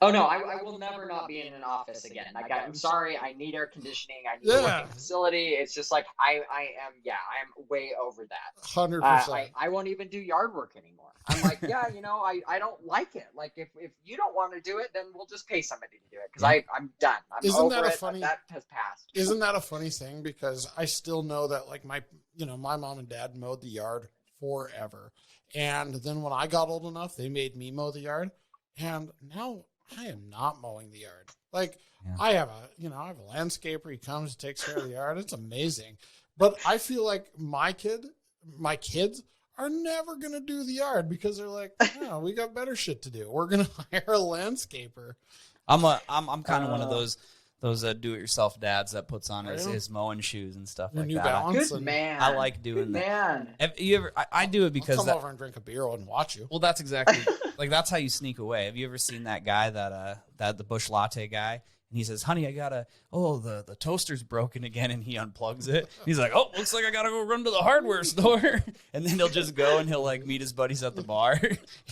Oh no, I will never not be in an office again. Like I'm sorry, I need air conditioning. I need a working facility. It's just like I am way over that. 100%. I won't even do yard work anymore. I'm like, I don't like it. Like if you don't want to do it, then we'll just pay somebody to do it, because I'm done. Isn't that funny? That has passed. Isn't that a funny thing? Because I still know that like my mom and dad mowed the yard forever, and then when I got old enough, they made me mow the yard. And now I am not mowing the yard. Like I have a landscaper. He comes, takes care of the yard. It's amazing. But I feel like my kids are never going to do the yard, because they're like, no, we got better shit to do. We're going to hire a landscaper. I'm kind of one of those do-it-yourself dads that puts on his mowing shoes and stuff like New that. Balance. Good man. I like doing that. Man. Have you ever? I do it because I'll come over and drink a beer and watch you. Well, that's exactly that's how you sneak away. Have you ever seen that guy that the Bush Latte guy? And he says, honey, the toaster's broken again. And he unplugs it. He's like, oh, looks like I got to go run to the hardware store. And then he'll just go and he'll meet his buddies at the bar,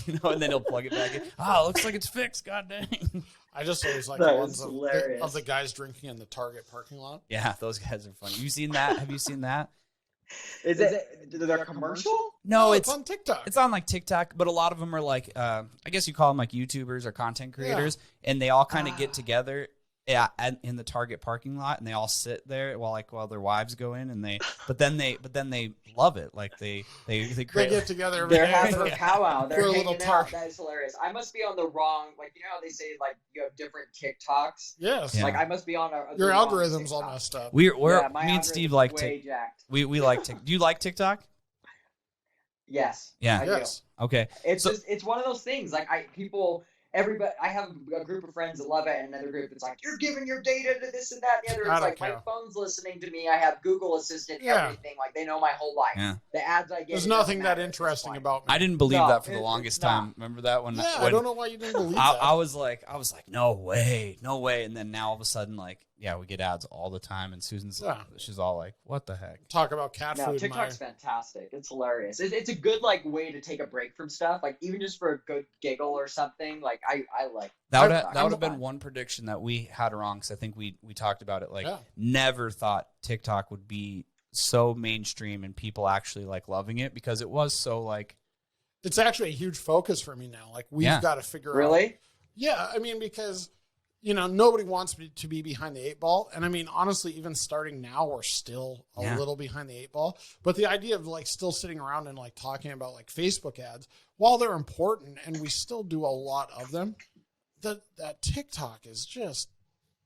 and then he'll plug it back in. Looks like it's fixed. God dang. I just always like the ones of the guys drinking in the Target parking lot. Yeah, those guys are funny. You seen that? Have you seen that? Is it their commercial? No, it's on TikTok. It's on TikTok, but a lot of them are I guess you call them YouTubers or content creators, and they all kind of get together in the Target parking lot, and they all sit there while their wives go in, and they love it. Like they create. They get together. They're having a powwow. They're hanging out. That is hilarious. I must be on the wrong. How they say you have different TikToks. Yes. Yeah. I must be on your algorithm's all messed up. Me and Steve like TikTok. We like TikTok. Do you like TikTok? Yes. Yeah. I yes. do. Okay. It's one of those things. People. everybody, I have a group of friends that love it, and another group that's like, you're giving your data to this and that and the other. It's like, my phone's listening to me. I have Google Assistant, everything. Like, they know my whole life. Yeah. The ads I get. There's nothing that interesting about me. I didn't believe that for the longest time. Remember that when? Yeah, when I don't know why you didn't believe that. I was like, no way. And then now all of a sudden, like, yeah, we get ads all the time, and Susan's she's all like, what the heck? Talk about cat food. TikTok's fantastic. It's hilarious. It's a good like way to take a break from stuff, like even just for a good giggle or something. Like I like that would have been one prediction that we had wrong, because I think we talked about it. Like, never thought TikTok would be so mainstream and people actually like loving it, because it was so like. It's actually a huge focus for me now. Like, we've got to figure out. Really? Yeah, I mean, because nobody wants me to be behind the 8 ball. And I mean, honestly, even starting now, we're still a little behind the 8 ball. But the idea of like still sitting around and like talking about like Facebook ads, while they're important and we still do a lot of them, that TikTok is just,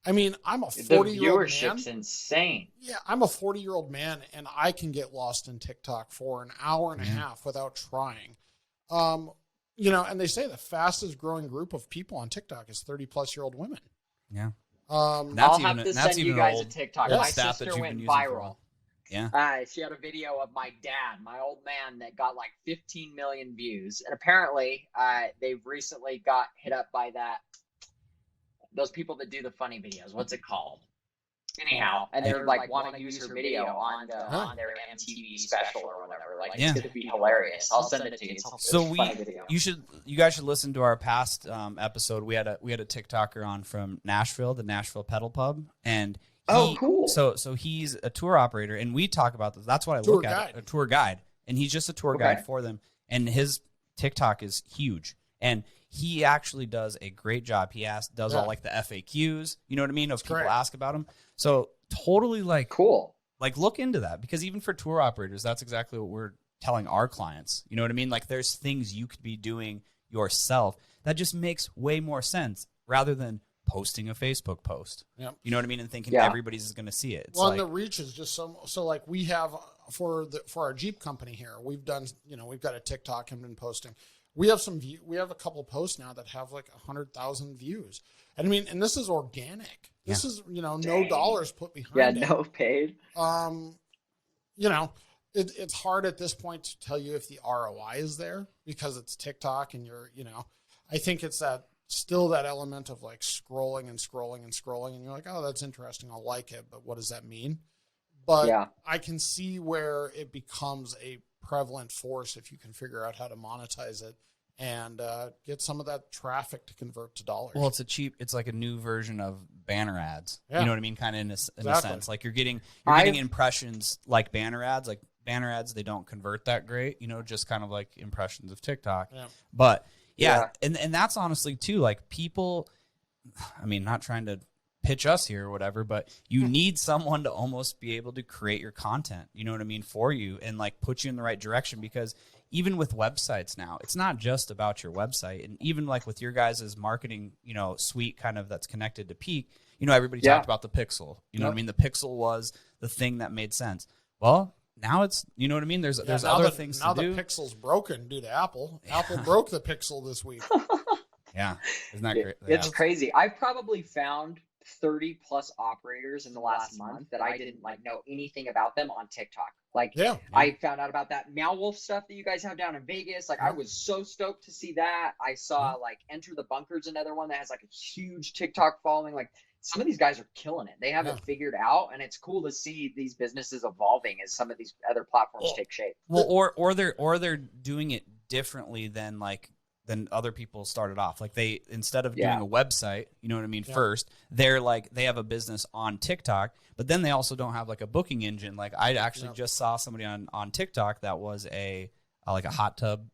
I mean, I'm a 40-year-old man. The viewership's insane. Yeah, I'm a 40-year-old man, and I can get lost in TikTok for an hour and a half without trying. And they say the fastest growing group of people on TikTok is 30-plus-year-old women. Yeah. I'll have to send you guys a TikTok. My sister went viral. Yeah. She had a video of my dad, my old man, that got like 15 million views. And apparently, they've recently got hit up by those people that do the funny videos. What's it called? Anyhow, and they're like want to use her video on their MTV special or whatever. Like, it's going to be hilarious. I'll send it to you. So you guys should listen to our past episode. We had a TikToker on from Nashville, the Nashville Pedal Pub, and cool. So he's a tour operator, and we talk about this. That's what I look at, a tour guide, and he's just a tour guide for them. And his TikTok is huge, and he actually does a great job. He does all like the FAQs, you know what I mean, of people ask about him. So totally like cool. Like, look into that, because even for tour operators, that's exactly what we're telling our clients. You know what I mean? Like, there's things you could be doing yourself that just makes way more sense rather than posting a Facebook post. Yep. You know what I mean? And thinking everybody's going to see it. It's and the reach is just so like we have for our Jeep company here, we've done, we've got a TikTok and been posting. We have we have a couple posts now that have like 100,000 views. And I mean, and this is organic. This is, no dollars put behind it. Yeah, no paid. It's hard at this point to tell you if the ROI is there, because it's TikTok and I think it's still that element of like scrolling and scrolling and scrolling. And you're like, oh, that's interesting. I'll like it. But what does that mean? But I can see where it becomes a prevalent force if you can figure out how to monetize it and get some of that traffic to convert to dollars. Well, it's like a new version of banner ads. You know what I mean? Kind of in a sense, like you're getting impressions like banner ads. Like banner ads, they don't convert that great. Just kind of like impressions of TikTok. Yeah. But and that's honestly too, like, people. I mean, not trying to pitch us here or whatever, but you need someone to almost be able to create your content, you know what I mean, for you, and like put you in the right direction. Because even with websites now, it's not just about your website. And even like with your guys' marketing, suite kind of that's connected to Peak, everybody talked about the Pixel, what I mean? The Pixel was the thing that made sense. Well, now it's, you know what I mean? There's other things to do. Now the Pixel's broken due to Apple. Apple broke the Pixel this week. Yeah. Isn't that great? It's crazy. I've probably found 30 plus operators in the last month that I didn't like know anything about them on TikTok. Like, I found out about that Meow Wolf stuff that you guys have down in Vegas. Like, I was so stoked to see that. I saw like Enter the Bunker's another one that has like a huge TikTok following. Like, some of these guys are killing it. They have it figured out, and it's cool to see these businesses evolving as some of these other platforms take shape. Well, or they're doing it differently than other people started off. Like, they, instead of doing a website, you know what I mean, first, they're like, they have a business on TikTok, but then they also don't have like a booking engine. Like, I actually just saw somebody on TikTok that was a hot tub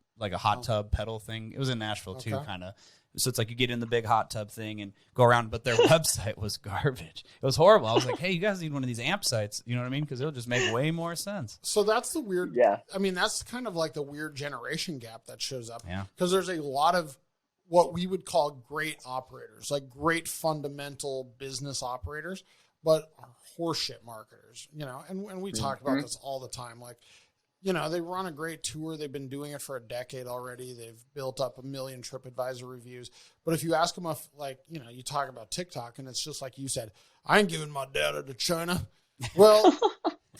pedal thing. It was in Nashville too, kind of. So it's like you get in the big hot tub thing and go around, but their website was garbage. It was horrible. I was like, hey, you guys need one of these amp sites. You know what I mean? Because it'll just make way more sense. So that's the weird. I mean, that's kind of like the weird generation gap that shows up. Yeah. Because there's a lot of what we would call great operators, like great fundamental business operators, but are horseshit marketers, and we talk about this all the time. Like, they run a great tour. They've been doing it for a decade already. They've built up 1 million TripAdvisor reviews. But if you ask them if, like, you talk about TikTok and it's just like you said, I ain't giving my data to China. Well,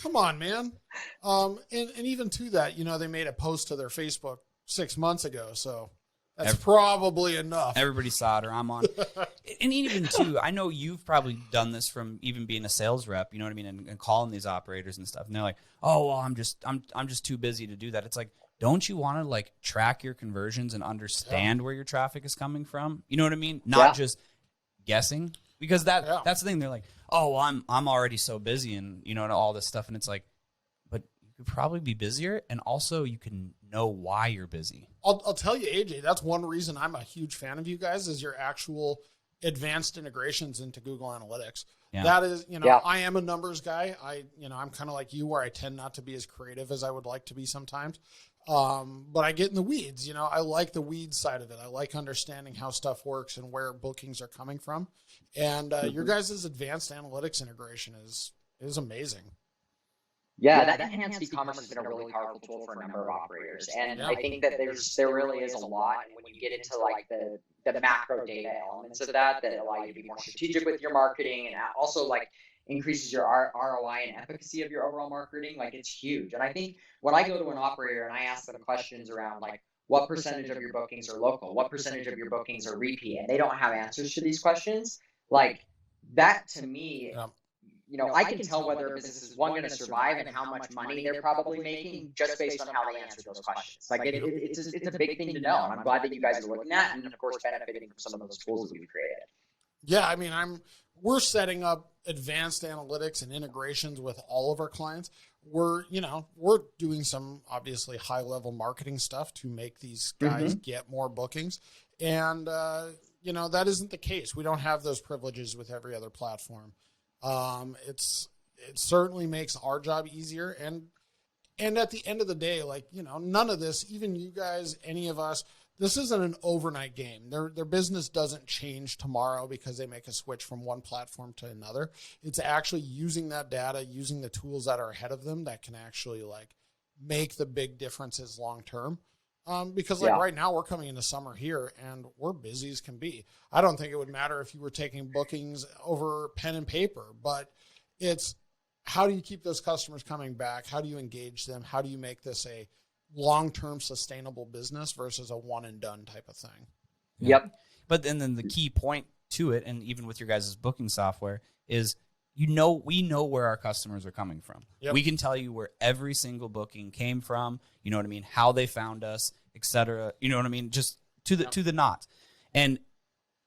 come on, man. And even to that, they made a post to their Facebook 6 months ago. So that's probably enough. Everybody saw it, or I'm on. And even too, I know you've probably done this from even being a sales rep, you know what I mean, and calling these operators and stuff. And they're like, oh, well, I'm just too busy to do that. It's like, don't you want to like track your conversions and understand where your traffic is coming from? You know what I mean? Not just guessing, because that's the thing. They're like, oh, well, I'm already so busy, and and all this stuff. And it's like, but you could probably be busier, and also you can know why you're busy. I'll tell you, AJ, that's one reason I'm a huge fan of you guys, is your actual advanced integrations into Google Analytics. Yeah. That is, I am a numbers guy. I'm kind of like you, where I tend not to be as creative as I would like to be sometimes. But I get in the weeds. I like the weeds side of it. I like understanding how stuff works and where bookings are coming from. And your guys' advanced analytics integration is amazing. Yeah, that enhanced e-commerce has been a really powerful tool for a number of operators, and I think that there really is a lot. And when you get into like the macro data elements of that allow you to be more strategic with your marketing, and also like increases your ROI and efficacy of your overall marketing, like it's huge. And I think when I go to an operator and I ask them questions around like what percentage of your bookings are local, what percentage of your bookings are repeat, and they don't have answers to these questions, like that to me. I can tell whether a business is going to survive and how much money they're probably making just based on how they answer those questions. Like it's a big thing to know. And I'm glad that you guys are looking at and of course benefiting from some of those tools that we've created. Yeah, I mean, we're setting up advanced analytics and integrations with all of our clients. We're doing some obviously high level marketing stuff to make these guys get more bookings. And that isn't the case. We don't have those privileges with every other platform. It certainly makes our job easier. And at the end of the day, like, none of this, even you guys, any of us, this isn't an overnight game. Their business doesn't change tomorrow because they make a switch from one platform to another. It's actually using that data, using the tools that are ahead of them that can actually like make the big differences long term. Because right now we're coming into summer here and we're busy as can be. I don't think it would matter if you were taking bookings over pen and paper, but it's how do you keep those customers coming back? How do you engage them? How do you make this a long-term sustainable business versus a one and done type of thing? Yep. But then the key point to it, and even with your guys' booking software, is we know where our customers are coming from. Yep. We can tell you where every single booking came from, you know what I mean, how they found us, etc. You know what I mean, just to the knot. And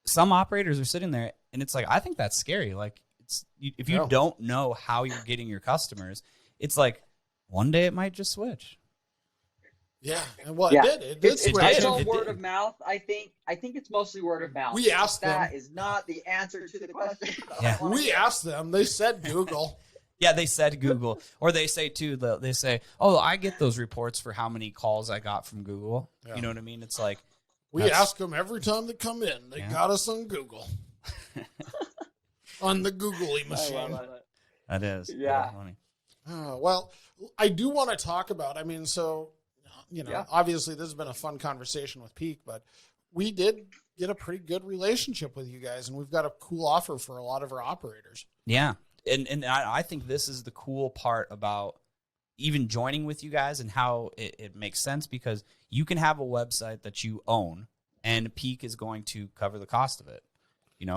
some operators are sitting there and it's like, I think that's scary. Like if you don't know how you're getting your customers, it's like one day it might just switch. Yeah, and it did switch. It's all word of mouth. I think it's mostly word of mouth. We asked them. That is not the answer to the question. Yeah. We asked them. They said Google. Yeah, they said Google. Or they say, too, they say, oh, I get those reports for how many calls I got from Google. Yeah. You know what I mean? It's like. We ask them every time they come in. They got us on Google. On the Googly machine. I love it. That is. Yeah. Funny. Well, I do want to talk about, obviously this has been a fun conversation with Peak, but we did get a pretty good relationship with you guys, and we've got a cool offer for a lot of our operators. Yeah. And I think this is the cool part about even joining with you guys and how it makes sense, because you can have a website that you own and Peak is going to cover the cost of it.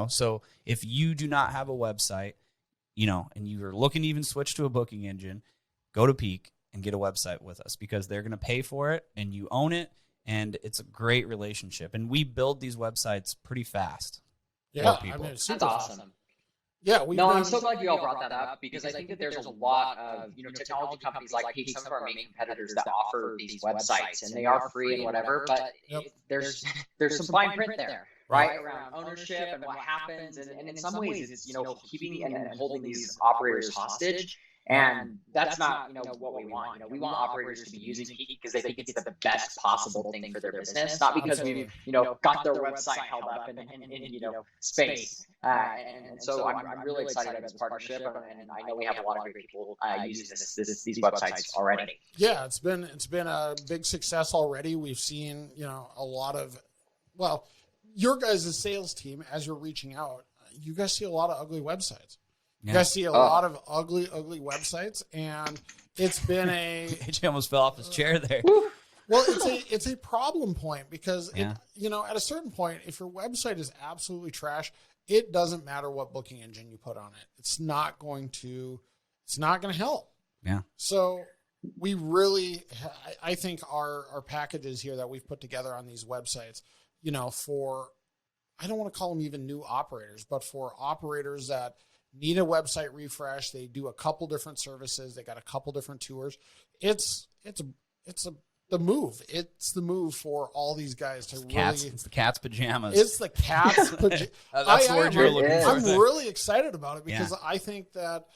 So if you do not have a website, and you're looking to even switch to a booking engine, go to Peak and get a website with us, because they're going to pay for it and you own it, and it's a great relationship. And we build these websites pretty fast. Yeah, that's awesome. Yeah, I'm so glad you all brought that up, because I think that there's a lot of technology companies like Peak, some of our main competitors, that offer these websites, and they are free and whatever, but there's some fine print there, right, around ownership and what happens, and in some ways it's keeping and holding these operators hostage. And that's not, what we want. We want operators to be using Peak because they think it's the best possible thing for their business, not because we, got their website held up in space. And so I'm really excited about this partnership, and I know we have a lot of great people using these websites already. Yeah, it's been a big success already. We've seen, a lot of, well, your guys' sales team, as you're reaching out, you guys see a lot of ugly websites. You guys see a lot of ugly websites, and it's been AJ almost fell off his chair there. Well, it's a problem point because at a certain point, if your website is absolutely trash, it doesn't matter what booking engine you put on it. It's not going to help. Yeah. So we really, I think our packages here that we've put together on these websites, for, I don't want to call them even new operators, but for operators that need a website refresh, they do a couple different services, they got a couple different tours. It's the move. It's the move for all these guys to It's the cat's pajamas. It's the cat's pajamas. That's the word you're looking for. I'm really excited about it because I think that,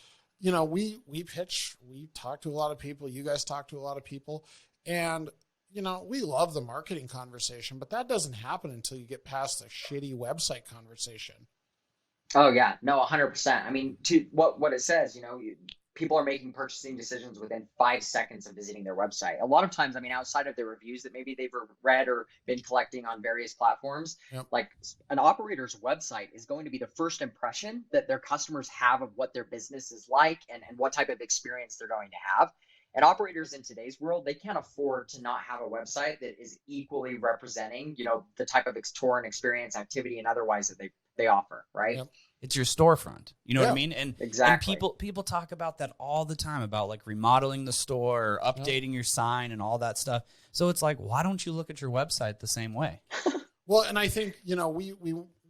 we pitch, we talk to a lot of people, you guys talk to a lot of people, and we love the marketing conversation, but that doesn't happen until you get past the shitty website conversation. Oh yeah, no, 100%. I mean, to what it says, people are making purchasing decisions within 5 seconds of visiting their website. A lot of times, outside of the reviews that maybe they've read or been collecting on various platforms, like an operator's website is going to be the first impression that their customers have of what their business is like and what type of experience they're going to have. And operators in today's world, they can't afford to not have a website that is equally representing, the type of tour and experience, activity, and otherwise that they offer, right? Yep. It's your storefront. You know what I mean? And exactly. And people talk about that all the time, about like remodeling the store or updating your sign and all that stuff. So it's like, why don't you look at your website the same way? Well, and I think,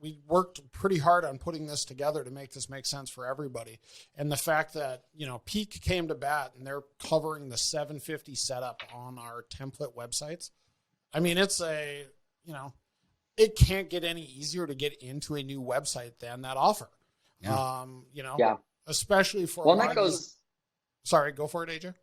we worked pretty hard on putting this together to make this make sense for everybody. And the fact that, Peak came to bat and they're covering the 750 setup on our template websites. It's it can't get any easier to get into a new website than that offer. Especially for, sorry, go for it, AJ.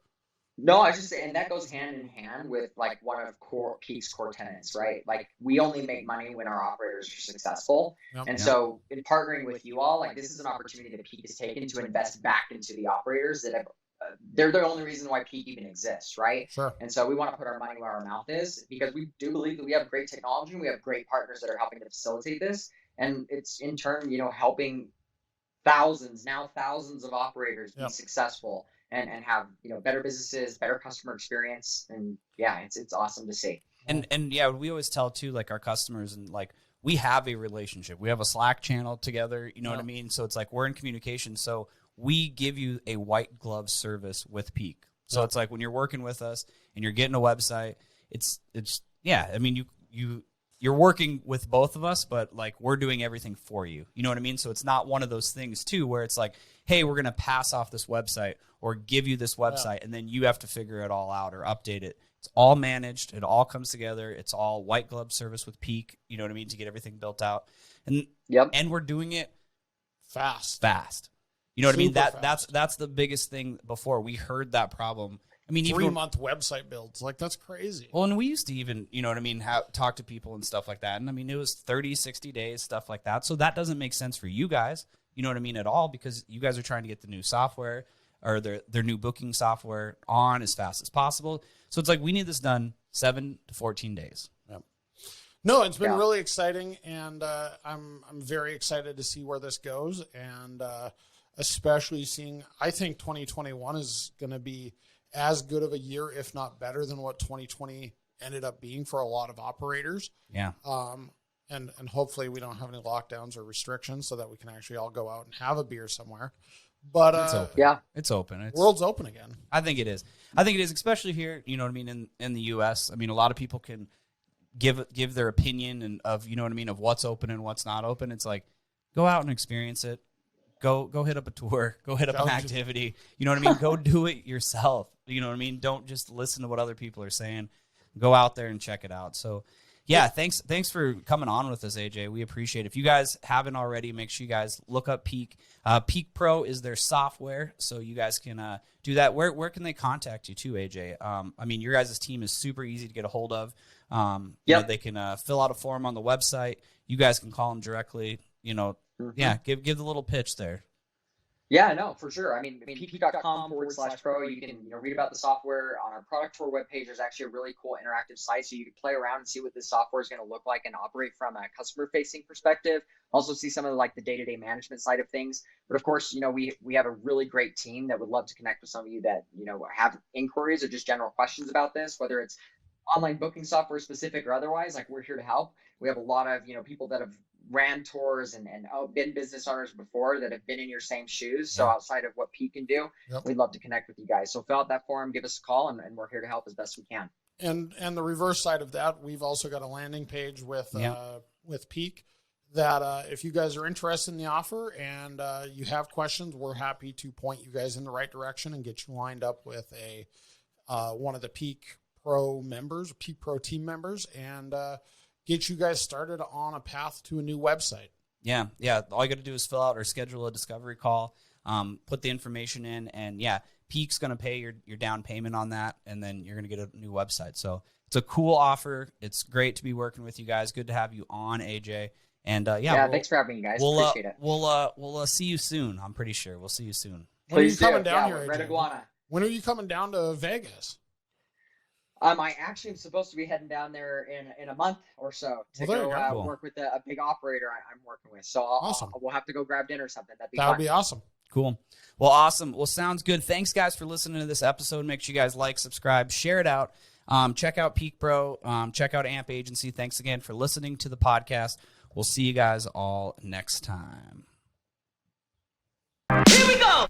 No, I was just saying that goes hand in hand with like one of Peak's core tenets, right? Like we only make money when our operators are successful. And so in partnering with you all, like this is an opportunity that Peak has taken to invest back into the operators that have, they're the only reason why Peak even exists, right? Sure. And so we want to put our money where our mouth is because we do believe that we have great technology and we have great partners that are helping to facilitate this. And it's in turn, helping thousands of operators be successful and have, better businesses, better customer experience. And yeah, it's awesome to see. And we always tell too, like our customers, and like we have a relationship. We have a Slack channel together, you know what I mean? So it's like we're in communication. So we give you a white glove service with Peak. So it's like when you're working with us and you're getting a website, you're working with both of us, but like we're doing everything for you. You know what I mean? So it's not one of those things too where it's like, hey, we're going to pass off this website or give you this website and then you have to figure it all out or update it. It's all managed. It all comes together. It's all white glove service with Peak, you know what I mean, to get everything built out. And we're doing it fast. You know what I mean? That's the biggest thing. Before we heard that problem. I mean, 3-month website builds, like that's crazy. Well, and we used to even, you know what I mean, talk to people and stuff like that. And I mean, it was 30, 60 days, stuff like that. So that doesn't make sense for you guys, you know what I mean, at all, because you guys are trying to get the new software or their new booking software on as fast as possible. So it's like we need this done 7 to 14 days. Yep. No, it's been really exciting, and I'm very excited to see where this goes, and especially seeing, I think 2021 is going to be as good of a year, if not better than what 2020 ended up being for a lot of operators. Yeah. And hopefully we don't have any lockdowns or restrictions so that we can actually all go out and have a beer somewhere. But it's open. It's open. World's open again. I think it is, especially here, you know what I mean, in the US. I mean, a lot of people can give their opinion and of, you know what I mean, of what's open and what's not open. It's like, go out and experience it. Go hit up a tour. Go hit up an activity. You know what I mean? Go do it yourself. You know what I mean? Don't just listen to what other people are saying. Go out there and check it out. So, Yeah, thanks for coming on with us, AJ. We appreciate it. If you guys haven't already, make sure you guys look up Peak. Peak Pro is their software, so you guys can do that. Where can they contact you too, AJ? I mean, your guys' team is super easy to get a hold of. You know, they can fill out a form on the website. You guys can call them directly. You know, yeah, give the little pitch there. Yeah, no, for sure. I mean, peek.com/pro. You can read about the software on our product tour webpage. There's actually a really cool interactive site, so you can play around and see what this software is going to look like and operate from a customer-facing perspective. Also, see some of the day-to-day management side of things. But of course, we have a really great team that would love to connect with some of you that have inquiries or just general questions about this, whether it's online booking software specific or otherwise. Like, we're here to help. We have a lot of people that have ran tours and been business owners before that have been in your same shoes. So outside of what Peak can do, we'd love to connect with you guys. So fill out that form, give us a call, and we're here to help as best we can. And the reverse side of that, we've also got a landing page with Peak that if you guys are interested in the offer and you have questions, we're happy to point you guys in the right direction and get you lined up with one of the Peak Pro members, Peak Pro team members, and get you guys started on a path to a new website. Yeah. All you got to do is fill out or schedule a discovery call, put the information in, and Peak's going to pay your down payment on that, and then you're going to get a new website. So it's a cool offer. It's great to be working with you guys. Good to have you on, AJ. And thanks for having me, guys. Appreciate it. We'll see you soon. I'm pretty sure we'll see you soon. When are you coming down here, Red AJ? Iguana. When are you coming down to Vegas? I actually am supposed to be heading down there in a month or so to go work with a big operator I'm working with. So we'll have to go grab dinner or something. That would be awesome. Cool. Well, awesome. Well, sounds good. Thanks, guys, for listening to this episode. Make sure you guys like, subscribe, share it out. Check out Peak Pro. Check out AMP Agency. Thanks again for listening to the podcast. We'll see you guys all next time. Here we go!